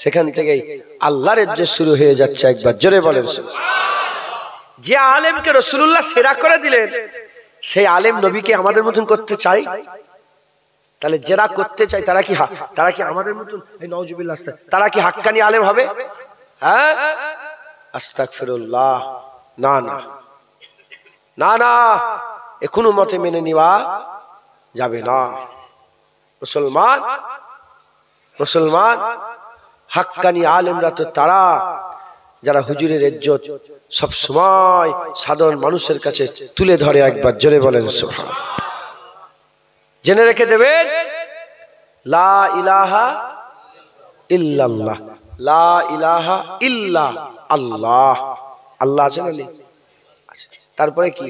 সেখান থেকেই আল্লাহর ইজ্জত শুরু হয়ে যাচ্ছে। একবার জোরে বলেন। যে আলেমকে রাসূলুল্লাহ সেরা করে দিলেন, সেই আলেম নবীকে আমাদের মতন করতে চায়। তাহলে যারা করতে চায় তারা কি আমাদের মতন, এই নাউজুবিল্লাহ, তারা কি হাক্কানি আলেম হবে? হ্যাঁ, আস্তাগফিরুল্লাহ। না না না না, এ কোনো মতে মেনে নেওয়া যাবে না। মুসলমান হাক্কানি আলেমরা তো তারা যারা হুজুরের ইজ্জত সব সময় সাধারণ মানুষের কাছে তুলে ধরে। একবার জোরে বলেন সুবহানাল্লাহ। জেনে রেখে দেবেন, লা ইলাহা ইল্লাল্লাহ, লা ইলাহা ইল্লা আল্লাহ। আল্লাহ আছে না নেই? তারপরে কি?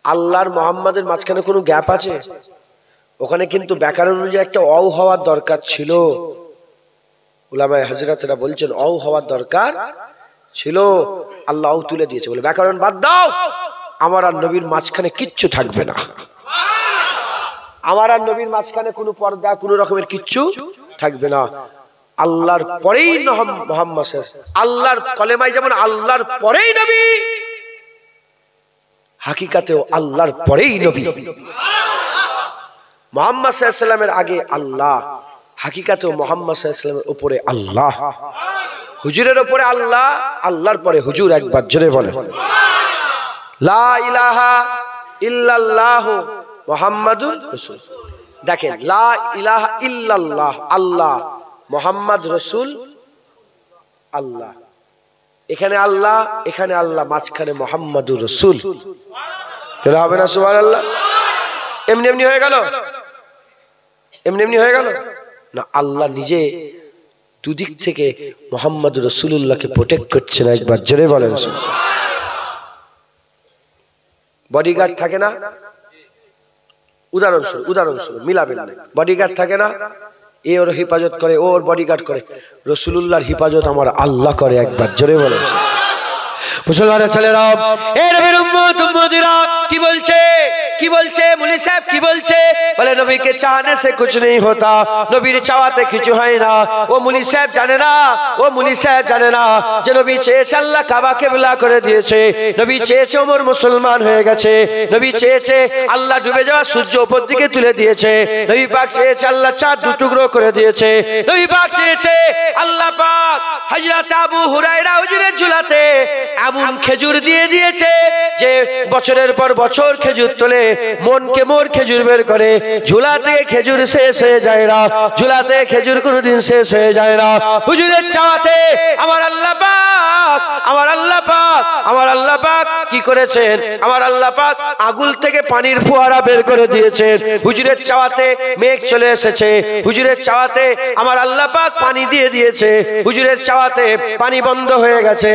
আল্লাহর মুহাম্মাদের মাঝখানে কোনো গ্যাপ আছে? ওখানে কিন্তু ব্যাকরণ অনুযায়ী একটা অ হওয়ার দরকার ছিল। উলামায়ে হযরতরা বলছেন অ হওয়ার দরকার ছিল, আল্লাহ অ তুলে দিয়েছে বলে ব্যাকরণ বাদ দাও, আমার আর নবীর মাঝখানে কিচ্ছু থাকবে না। আমার আর নবীর মাঝখানে কোনো পর্দা, কোনো রকমের কিচ্ছু থাকবে না। আল্লাহর পরেই মুহাম্মদ, আল্লাহর কলেমায় যেমন আল্লাহর পরেই নবী, হাকিকাতেও আল্লাহর পরেই নবী। মুহাম্মদ সাল্লাল্লাহু আলাইহি ওয়াসাল্লামের আগে আল্লাহ, হাকিকাতেও মুহাম্মদ সাল্লাল্লাহু আলাইহি ওয়াসাল্লামের উপরে আল্লাহ, হুজুরের উপরে আল্লাহ, আল্লাহর পরে হুজুর। একবার জোরে বলে লা ইলাহা ইল্লাল্লাহ মুহাম্মাদুর রাসূল। দেখেন, লা ইলাহা ইল্লাল্লাহ আল্লাহ, মুহাম্মদ রাসূল আল্লাহ। এখানে আল্লাহ, এখানে আল্লাহ, মাঝখানে মুহাম্মাদুর রাসূল। এটা হবে না সুবহানাল্লাহ? এমনি এমনি হয়ে গেল? এমনি এমনি হয়ে গেল না। আল্লাহ নিজে দুদিক থেকে মুহাম্মাদুর রাসূলুল্লাহকে প্রোটেক্ট করছেন। একবার জোরে বলেন। বডিগার্ড থাকে না? উদাহরণস্বরূপ মিলাবেন না। বডিগার্ড থাকে না? এ ওর হেফাজত করে, ওর বডিগার্ড করে। রাসূলুল্লাহর হেফাজত আমার আল্লাহ করে। একবার জোরে বলেন। মুসলমানের ছেলেরা, এ নবীর উম্মত উম্মতিরা কি বলছে? কি বলছে মুলি সাহেব? কি বলছে? বলে নবীকে চাহনে সে কুছ নেই হোতা, নবীর চাওয়াতে কিছু হয় না। ও মুলি সাহেব জানে না, ও মুলি সাহেব জানে না যে নবী চেয়েছে আল্লাহ কাবা কিবলা করে দিয়েছে, নবী চেয়েছে ওমর মুসলমান হয়ে গেছে, নবী চেয়েছে আল্লাহ ডুবে যাওয়া সূর্য উপর দিকে তুলে দিয়েছে, নবী পাক চেয়েছে আল্লাহ চাঁদ দু টুকরো করে দিয়েছে, নবী পাক চেয়েছে আল্লাহ পাক হযরত আবু হুরায়রা হুজুরের ঝুলাতে এমন খেজুর দিয়ে দিয়েছে যে বছরের পর বছর খেজুর তোলে, মনকে মোর খেজুর বের করে। ঝুলা থেকে খেজুর শেষ হয়ে যায় না, ঝুলাতে খেজুর কোনোদিন শেষ হয়ে যায় না। হুজুরের চাওয়াতে আমার আল্লাহ পাক, আমার আল্লাহ পাক, আমার আল্লাহ পাক কি করেছেন? আমার আল্লাহ পাক আগুল থেকে পানির ফোয়ারা বের করে দিয়েছেন। হুজুরের চাওয়াতে মেঘ চলে এসেছে, হুজুরের চাওয়াতে আমার আল্লাহ পাক পানি দিয়ে দিয়েছে, হুজুরের চাওয়াতে পানি বন্ধ হয়ে গেছে।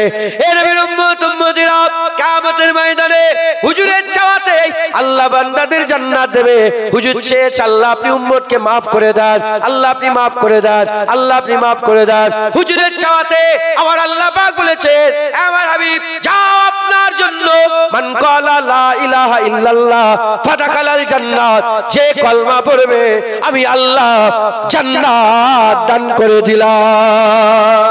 এ নবীর উম্মত উম্মতিরা, কিয়ামতের ময়দানে হুজুরের চাওয়াতে আল্লাহ বান্দাদের জান্নাত দেবে। হুজুর চেয়েছে আল্লাহ আপনি উম্মতকে maaf করে দেন, আল্লাহ আপনি maaf করে দেন, আল্লাহ আপনি maaf করে দেন। হুজুরের চাওয়াতে আমার আল্লাহ পাক বলেছেন, আমার হাবিব যাও আপনার জন্য মান ক্বালা লা ইলাহা ইল্লাল্লাহ ফাদাখালাল জান্নাত, যে কলমা পড়বে আমি আল্লাহ জান্নাত দান করে দিলাম।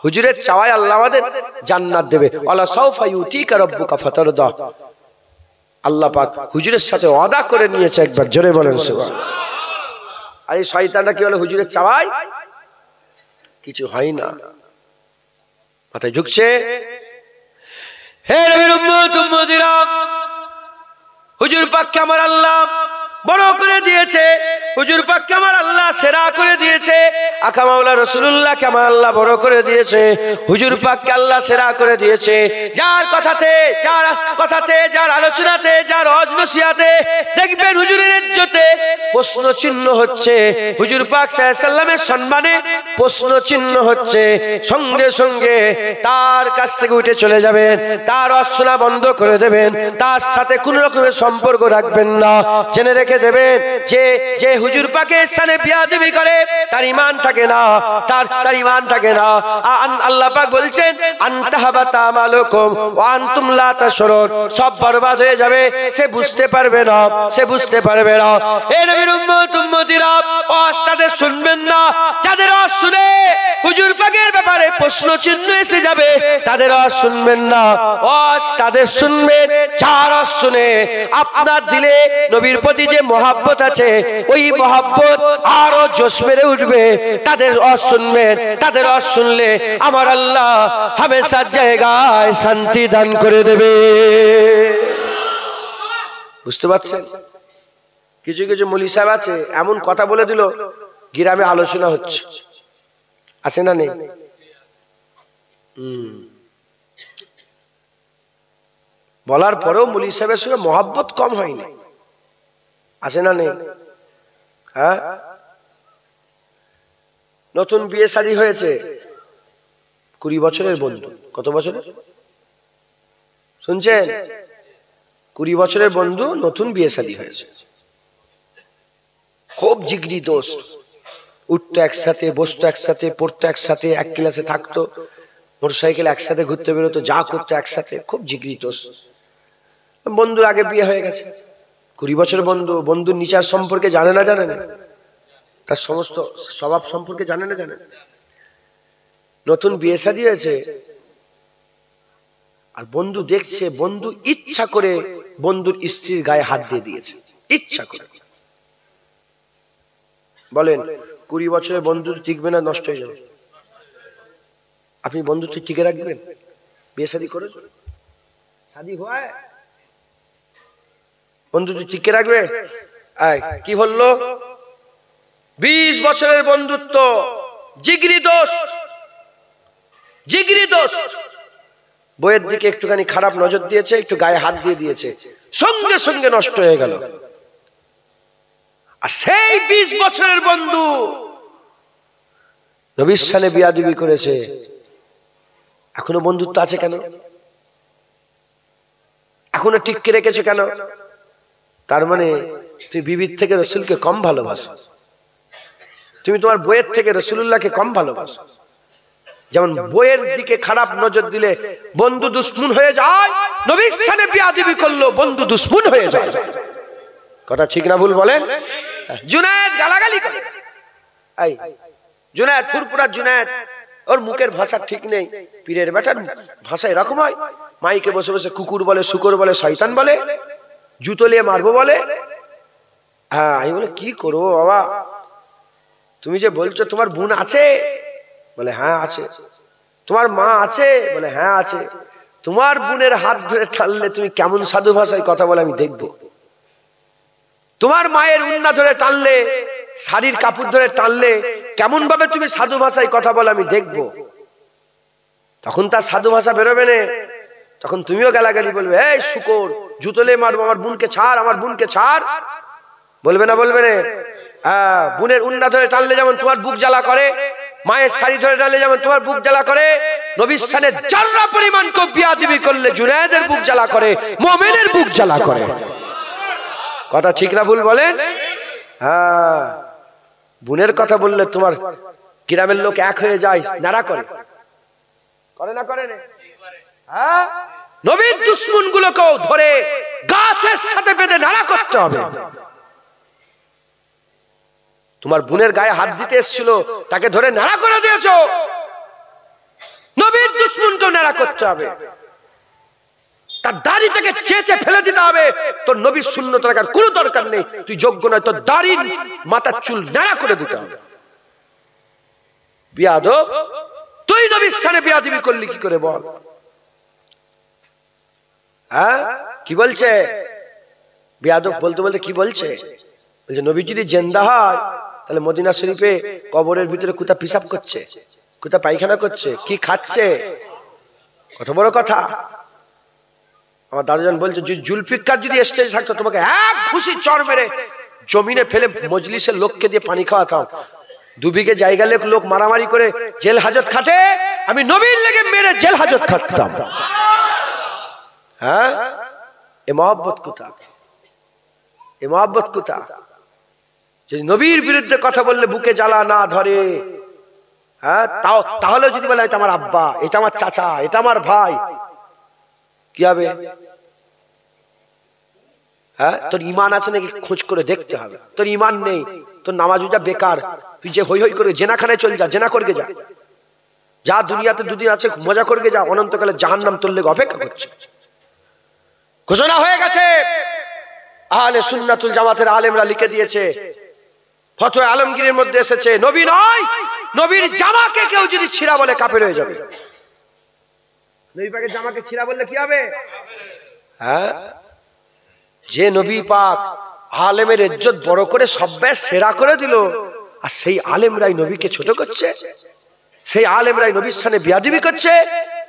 হুজুরের চাওয়ায় আল্লাহ আমাদের জান্নাত দেবে। ওয়ালা সাউফা ইউতিকা রাব্বুকা ফাতারদা। আল্লাহ পাক হুজুরের সাথে ওয়াদা করে নিয়েছে। একবার জোরে বলেন সুবহানাল্লাহ। আর এই শয়তানরা কি বলে? হুজুরের চাওয়ায় কিছু হয় না, মাথায় ঢুকছে? হে নবীর উম্মত উম্মতিরা, হুজুর পাককে আমার আল্লাহ বড় করে দিয়েছে, হুজুর পাককে আমার আল্লাহ সেরা করে দিয়েছে, আকা মাওলা রাসূলুল্লাহকে আমার আল্লাহ বড় করে দিয়েছে, হুজুর পাককে আল্লাহ সেরা করে দিয়েছে। যার কথাতে, যার আলোচনাতে, যার ওয়াজ নসিহতে দেখবেন হুজুরের ইজ্জতে প্রশ্ন চিহ্ন হচ্ছে, হুজুর পাক সাল্লাল্লাহু আলাইহি সাল্লামের সম্মানে প্রশ্ন চিহ্ন হচ্ছে, সঙ্গে সঙ্গে তার কাছ থেকে উঠে চলে যাবেন, তার অশোনা বন্ধ করে দেবেন, তার সাথে কোন রকমের সম্পর্ক রাখবেন না। জেনে রেখে দেবেন যে হুজুর পাকের সামনে বিয়াদবি করে তার ঈমান থাকে না, তার ঈমান থাকে না। আল্লাহ পাক বলছেন আনতাহাবাতা আমালুকুম ওয়া আনতুম লা তাশউরুন, সব বরবাদ হয়ে যাবে, সে বুঝতে পারবে না, সে বুঝতে পারবে না। এই নবীর উম্মত উম্মতিরা, ওয়াজ তাদের শুনবেন না যাদের ওয়াজ শুনে হুজুর পাকের ব্যাপারে প্রশ্ন চিহ্ন এসে যাবে, তাদের ওয়াজ শুনবেন না। ওয়াজ তাদের শুনবেন যার ওয়াজ শুনে আপনার দিলে নবীর প্রতি যে মহব্বত আছে, ওই মহব্বত আরো জোশ মেরে উঠবে, তাদের ওয়াজ শুনবেন। তাদের ওয়াজ শুনলে আমার আল্লাহ হামেশার জায়গায় শান্তি দান করে দেবে। বুঝতে পারছেন? কিছু কিছু মৌলী সাহেব আছে, এমন কথা বলে দিল গ্রামে আলোচনা হচ্ছে, আছে না নেই? বলার পরেও মৌলী সাহেবের সঙ্গে মহব্বত কম হয়নি, আছে না নেই? হ্যাঁ, নতুন বিয়ে শাদী হয়েছে, 20 বছরের বন্ধু। কত বছরের শুনছেন? 20 বছরের বন্ধু, নতুন বিয়ে শাদী হয়েছে, খুব জিগরি দোস্ত, উঠতো একসাথে, বসতো একসাথে, পড়তো একসাথে, এক ক্লাসে থাকতো, মোটরসাইকেল একসাথে ঘুরতে বেরোতো, যা করতো একসাথে, খুব জিগরি দোস্ত। বন্ধুর আগে বিয়ে হয়ে গেছে, 20 বছরের বন্ধু। বন্ধুর নিচার সম্পর্কে জানে না, জানে না, তার সমস্ত স্বভাব সম্পর্কে জানে না, জানে না। নতুন বিয়ে শাদী হয়েছে, আর বন্ধু দেখছে, বন্ধু ইচ্ছা করে বন্ধুর স্ত্রীর গায়ে হাত দিয়ে দিয়েছে, ইচ্ছা করে। বলেন 20 বছরের বন্ধু টিকবে না নষ্ট হয়ে যাবে? আপনি বন্ধুত্ব টিকে রাখবেন? বিয়ে শাদী করে শাদী হয়, বন্ধুত্ব টিকে রাখবে? কি বললো? 20 বছরের বন্ধুত্ব, জিগরি দোস্ত, জিগরি দোস্ত। বইয়ের দিকে একটুখানি খারাপ নজর দিয়েছে, একটু গায়ে হাত দিয়ে দিয়েছে, সঙ্গে সঙ্গে নষ্ট হয়ে গেল। আর সেই 20 বছরের বন্ধু নবীর সানে বিয়াদবি করেছে, এখনো বন্ধুত্ব আছে কেন? এখনো টিকে রেখেছে কেন? তার মানে তুই বিবির থেকে রসুলকে কম ভালোবাসো, তুমি তোমার বইয়ের থেকে রাসূলুল্লাহকে কম ভালোবাসো। যেমন বইয়ের দিকে খারাপ নজর দিলে বন্ধু দুশ্মন হয়ে যায়, নবীর সানে বিয়াদবি করলো বন্ধু দুশ্মন হয়ে যায়। কথা ঠিক না ভুল বলেন? জুনায়েদ গালাগালি করে, এই জুনায়েদ, ফুরফুরা জুনায়েদ, ওর মুখের ভাষা ঠিক নেই, পীরের বেটার ভাষা এরকম হয়, মাইকে বসে বসে কুকুর বলে, শুকর বলে, শয়তান বলে, জুতো নিয়ে মারবো বলে। হ্যাঁ, আমি বলে কি করবো বাবা, তুমি যে বলছো তোমার বোন আছে? বলে হ্যাঁ আছে। তোমার মা আছে? বলে হ্যাঁ আছে। তোমার বোনের হাত ধরে টানলে তুমি কেমন সাধু ভাষায় কথা বলে আমি দেখবো। তোমার মায়ের উন্না ধরে টানলে, শাড়ির কাপড় ধরে টানলে কেমন ভাবে তুমি সাধু ভাষায় কথা বলে আমি দেখবো। তখন তার সাধু ভাষা বেরোবে না, তখন তুমিও গালাগালি বলবে, এই শুকর, জুতলে মারবো, আমার বোনকে ছাড়, আমার বোনকে ছাড়, বলবে না? বলবে না? হ্যাঁ, বোনের উন্না ধরে টানলে যেমন তোমার বুক জ্বালা করে, মায়ের শাড়ি ধরে টানলে যেমন তোমার বুক জ্বালা করে, নবীর সানে জাররা পরিমাণ কেউ বিয়াদবি করলে জুনায়েদের বুক জ্বালা করে, মুমিনের বুক জ্বালা করে। কথা ঠিক না ভুল বলেন? হ্যাঁ, বোনের কথা বললে তোমার গ্রামের লোক এক হয়ে যায়, নাড়া করে, করে না? করে না? হ্যাঁ, নবীর দুশমন গুলোকেও ধরে গাছের সাথে বেঁধে নাড়া করতে হবে। তোমার বোনের গায়ে হাত দিতে এসেছিল, তাকে ধরে নাড়া করে দিয়েছো, নবীর দুশমনকেও নাড়া করতে হবে। তার দাড়িটাকে চেঁচে ফেলে দিতে হবে। তোর নবীর সুন্নত রাখার কোনো দরকার নেই, তুই যোগ্য নয়, তোর দাড়ির মাথার চুল নাড়া করে দিতে হবে। বিয়াদব, তুই নবীর সামনে বেয়াদবি করলি কি করে বল? হ্যাঁ, কি বলছে? বেয়াদব বলতে বলতে কি বলছে? বলছে নবী যদি জিন্দা হয় তাহলে মদিনা শরীফে কবরের ভিতরে কোথা পিসাব করছে, কোথা পায়খানা করছে, কি খাচ্ছে? কত বড় কথা! আমার দাদুজান বলছে জুলফিকার যদি স্টেজে থাকতো তোমাকে এক ঘুষি চড় মেরে জমিনে ফেলে মজলিসের লোককে দিয়ে পানি খাওয়াতাম। 2 বিঘে জায়গা লোক মারামারি করে জেল হাজত খাটে, আমি নবীর লেগে মেরে জেল হাজত খাটতাম। হ্যাঁ, এ মহব্বত কোথা? এ মহব্বত কোথা? যদি নবীর বিরুদ্ধে কথা বললে বুকে জ্বালা না ধরে, হ্যাঁ, তাহলে যদি বলে এটা আমার আব্বা, এটা আমার চাচা, এটা আমার ভাই, কি হবে? হ্যাঁ, তোর ইমান আছে নাকি খোঁজ করে দেখতে হবে। তোর ইমান নেই, তোর নামাজ রোজা বেকার, তুই যে হই হই করে জেনাখানায় চলে যা, জেনা করবে যা, যা দুনিয়াতে দুদিন আছে মজা করবে যা, অনন্তকালে জাহান্নাম তোর লেগে অপেক্ষা করছে। ঘোষণা হয়ে গেছে, আহলে সুন্নাতুল জামাতের আলেমরা লিখে দিয়েছে, ফতোয়া আলমগীরের মধ্যে এসেছে, নবী নয়, নবীর জামাকে কেউ যদি ছিঁড়া বলে কাফের হয়ে যাবে। নবী পাকের জামাকে ছিঁড়া বললে কি হবে? হ্যাঁ, যে নবী পাক আলেমের ইজ্জত বড় করে সব্বে সেরা করে দিল, আর সেই আলেমরাই নবীকে ছোট করছে, সেই আলেমরাই নবীর সামনে বেয়াদবি করছে,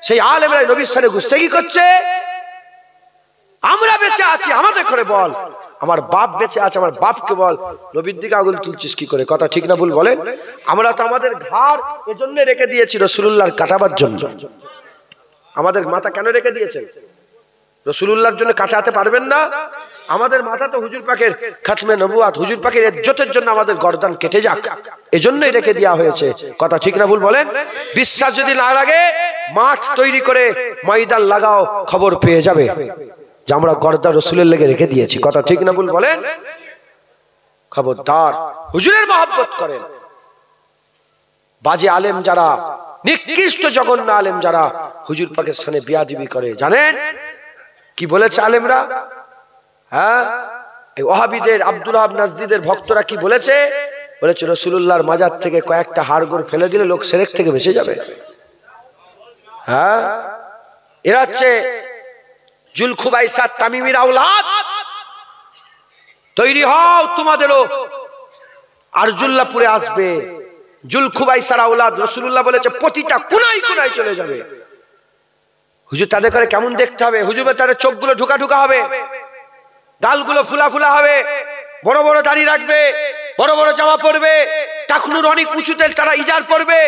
সেই আলেমরাই নবীর সামনে গুস্তাখি করছে। আমরা বেঁচে আছি, আমাদের করে বল। আমার বাপ বেঁচে আছে, আমার বাপকে বল নবীর দিকে আঙুল তুলছিস কি করে? কথা ঠিক না ভুল বলেন? আমরা তো আমাদের ঘাড় এজন্য রেখে দিয়েছি রাসূলুল্লাহর কাটাবার জন্য। আমাদের মাথা কেন রেখে দিয়েছেন? রাসূলুল্লাহর জন্য কাটাতে পারবেন না? আমাদের মাথা তো হুজুর পাকের খাতমে নবুয়াত, হুজুর পাকের ইজ্জতের জন্য আমাদের গর্দান কেটে যাক, এজন্যই রেখে দেওয়া হয়েছে। কথা ঠিক না ভুল বলেন? বিশ্বাস যদি না লাগে মাঠ তৈরি করে ময়দান লাগাও, খবর পেয়ে যাবে যে আমরা গর্দান রাসূলের লেগে রেখে দিয়েছি। কথা ঠিক না ভুল বলেন? খবরদার, হুজুরের মহব্বত করেন। বাজে আলেম যারা, নিকৃষ্ট জঘন্য আলেম যারা হুজুর পাকের সামনে বেয়াদবি করে, জানেন কি বলেছে আলেমরা? হ্যাঁ, এই ওয়াহাবিদের আব্দুল ওয়াহাব নাজদীদের ভক্তরা কি বলেছে? বলেছে রাসূলুল্লাহর মাজার থেকে কয়েকটা হাড়গোড় ফেলে দিলে লোক শিরক থেকে বেঁচে যাবে। হ্যাঁ, এরা হচ্ছে জুলখুবাইসা তামিমির আওলাদ। তৈরি হও, তোমাদেরও আরজুল্লাহপুরে আসবে জুলখুবাইসার আওলাদ। রাসূলুল্লাহ বলেছে প্রতিটা কোনায় কোনায় চলে যাবে। হুজুর তাদের করে কেমন দেখতে হবে? হুজুর তাদের চোখগুলো ঢুকা ঢুকা হবে, গালগুলো ফুলা ফুলা হবে, বড় বড় দাড়ি রাখবে, বড় বড় জামা পরবে, টাকনুর অনেক উঁচুতে তারা ইজার পরবে,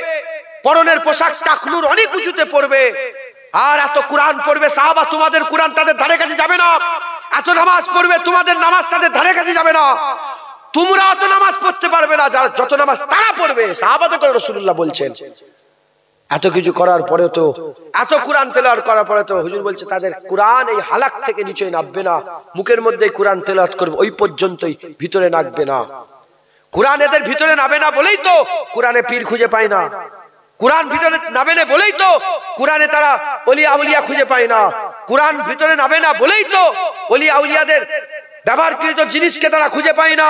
পরনের পোশাক টাকনুর অনেক উঁচুতে পরবে, আর এত কোরআন পড়বে। সাহাবা তোমাদের কোরআন তাদের ধারে কাছে যাবে না। এত নামাজ পড়বে, তোমাদের নামাজ তাদের ধারে কাছে যাবে না। তোমরা অত নামাজ পড়তে পারবে না যারা যত নামাজ তারা পড়বে। সাহাবাদের করে রাসূলুল্লাহ বলছেন। এত কিছু করার পরে তো, এত কোরআন তেলাওয়াত করার পরে তো হুজুর বলছে তাদের কোরআন এই হালাক থেকে নিচে নামবে না, মুখের মধ্যে কোরআন তেলাওয়াত করবে ওই পর্যন্তই, ভিতরে নামবে না। কোরআন এদের ভিতরে নামে না বলেই তো কোরআনে পীর খুঁজে পায় না। কোরআন ভিতরে নামে না বলেই তো কোরআনে তারা ওলিয়া আউলিয়া খুঁজে পায় না। কোরআন ভিতরে নামে না বলেই তো ওলিয়া আউলিয়াদের ব্যবহারকৃত জিনিসকে তারা খুঁজে পায় না,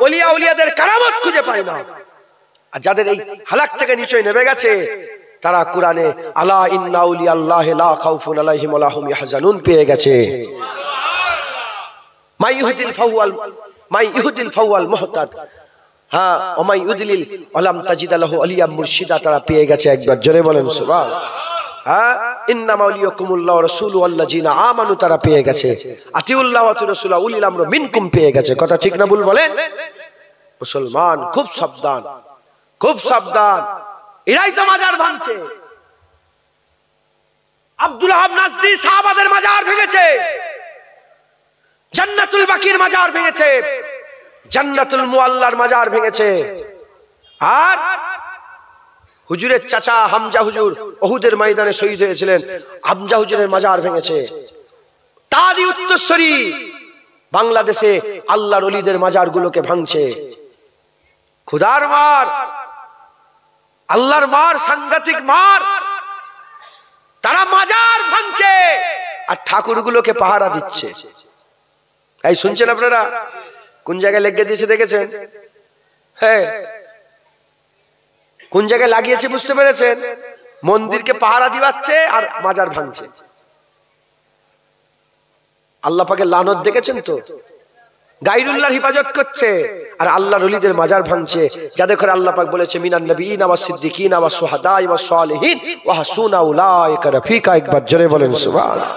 ওলিয়া আউলিয়াদের কারামত খুঁজে পায় না। আর যাদের এই হালাক থেকে নিচে নেমে গেছে তারা কোরআনে আলা ইন্না আউলিয়া আল্লাহি লা খাউফুন আলাইহিম ওয়া লা হুম ইয়াহজানুন পেয়ে গেছে। মাই ইহুদিল ফাওয়াল মুহতাদ, হ্যাঁ, ওমাই উদলিল আলাম তাজিদ লাহু আলিয়া মুর্শিদা, তারা পেয়ে গেছে। একবার জোরে বলেন সুবহান। হ্যাঁ, ইন্নামা ওয়ালিয়াকুমুল্লাহু ওয়া রাসূলুহু ওয়াল্লাযিনা আমানু, তারা পেয়ে গেছে। আতিউল্লাহ ওয়া রাসূলুহু উলিল আমরি মিনকুম পেয়ে গেছে। কথা ঠিক না ভুল বলেন? মুসলমান খুব সাবধান, খুব সাবধান। এরাই তো মাজার ভাঙছে। আব্দুল ওয়াহাব নাজদী সাহাবাদের মাজার ভেঙেছে, জান্নাতুল বাকির মাজার ভেঙেছে, জান্নাতুল মুআল্লার মাজার ভেঙেছে। আর হুজুরের চাচা হামজা হুজুর উহুদের ময়দানে শহীদ হয়েছিলেন, হামজা হুজুরের মাজার ভেঙেছে। তারই উত্তরসূরি বাংলাদেশে আল্লাহর ওলিদের মাজারগুলোকে ভাঙছে। খোদার মার, আল্লাহর মার, সাংঘাতিক মার। তারা মাজার ভাঙছে আর ঠাকুরগুলোকে পাহারা দিচ্ছে। এই শুনছেন আপনারা? কোন জায়গায় লেগে দিয়েছে দেখেছেন? হ্যাঁ, কোন জায়গায় লাগিয়েছে বুঝতে পেরেছেন? মন্দিরকে পাহারা দিবাচ্ছে আর মাজার ভাঙছে। আল্লাহ পাকের লানত দেখেছেন তো, গায়রুল্লাহর হিফাজত করছে আর আল্লাহর ওলিদের মাজার ভাঙছে, যাদের করে আল্লাহ পাক বলেছে মিনান নবিয়িনা ওয়াস সিদ্দিকিনা ওয়াস শুহাদা'i ওয়াস সালিহিন ওয়া হাসুনা উলাইকা রাফিকা। একবার জোরে বলেন সুবহানাল্লাহ।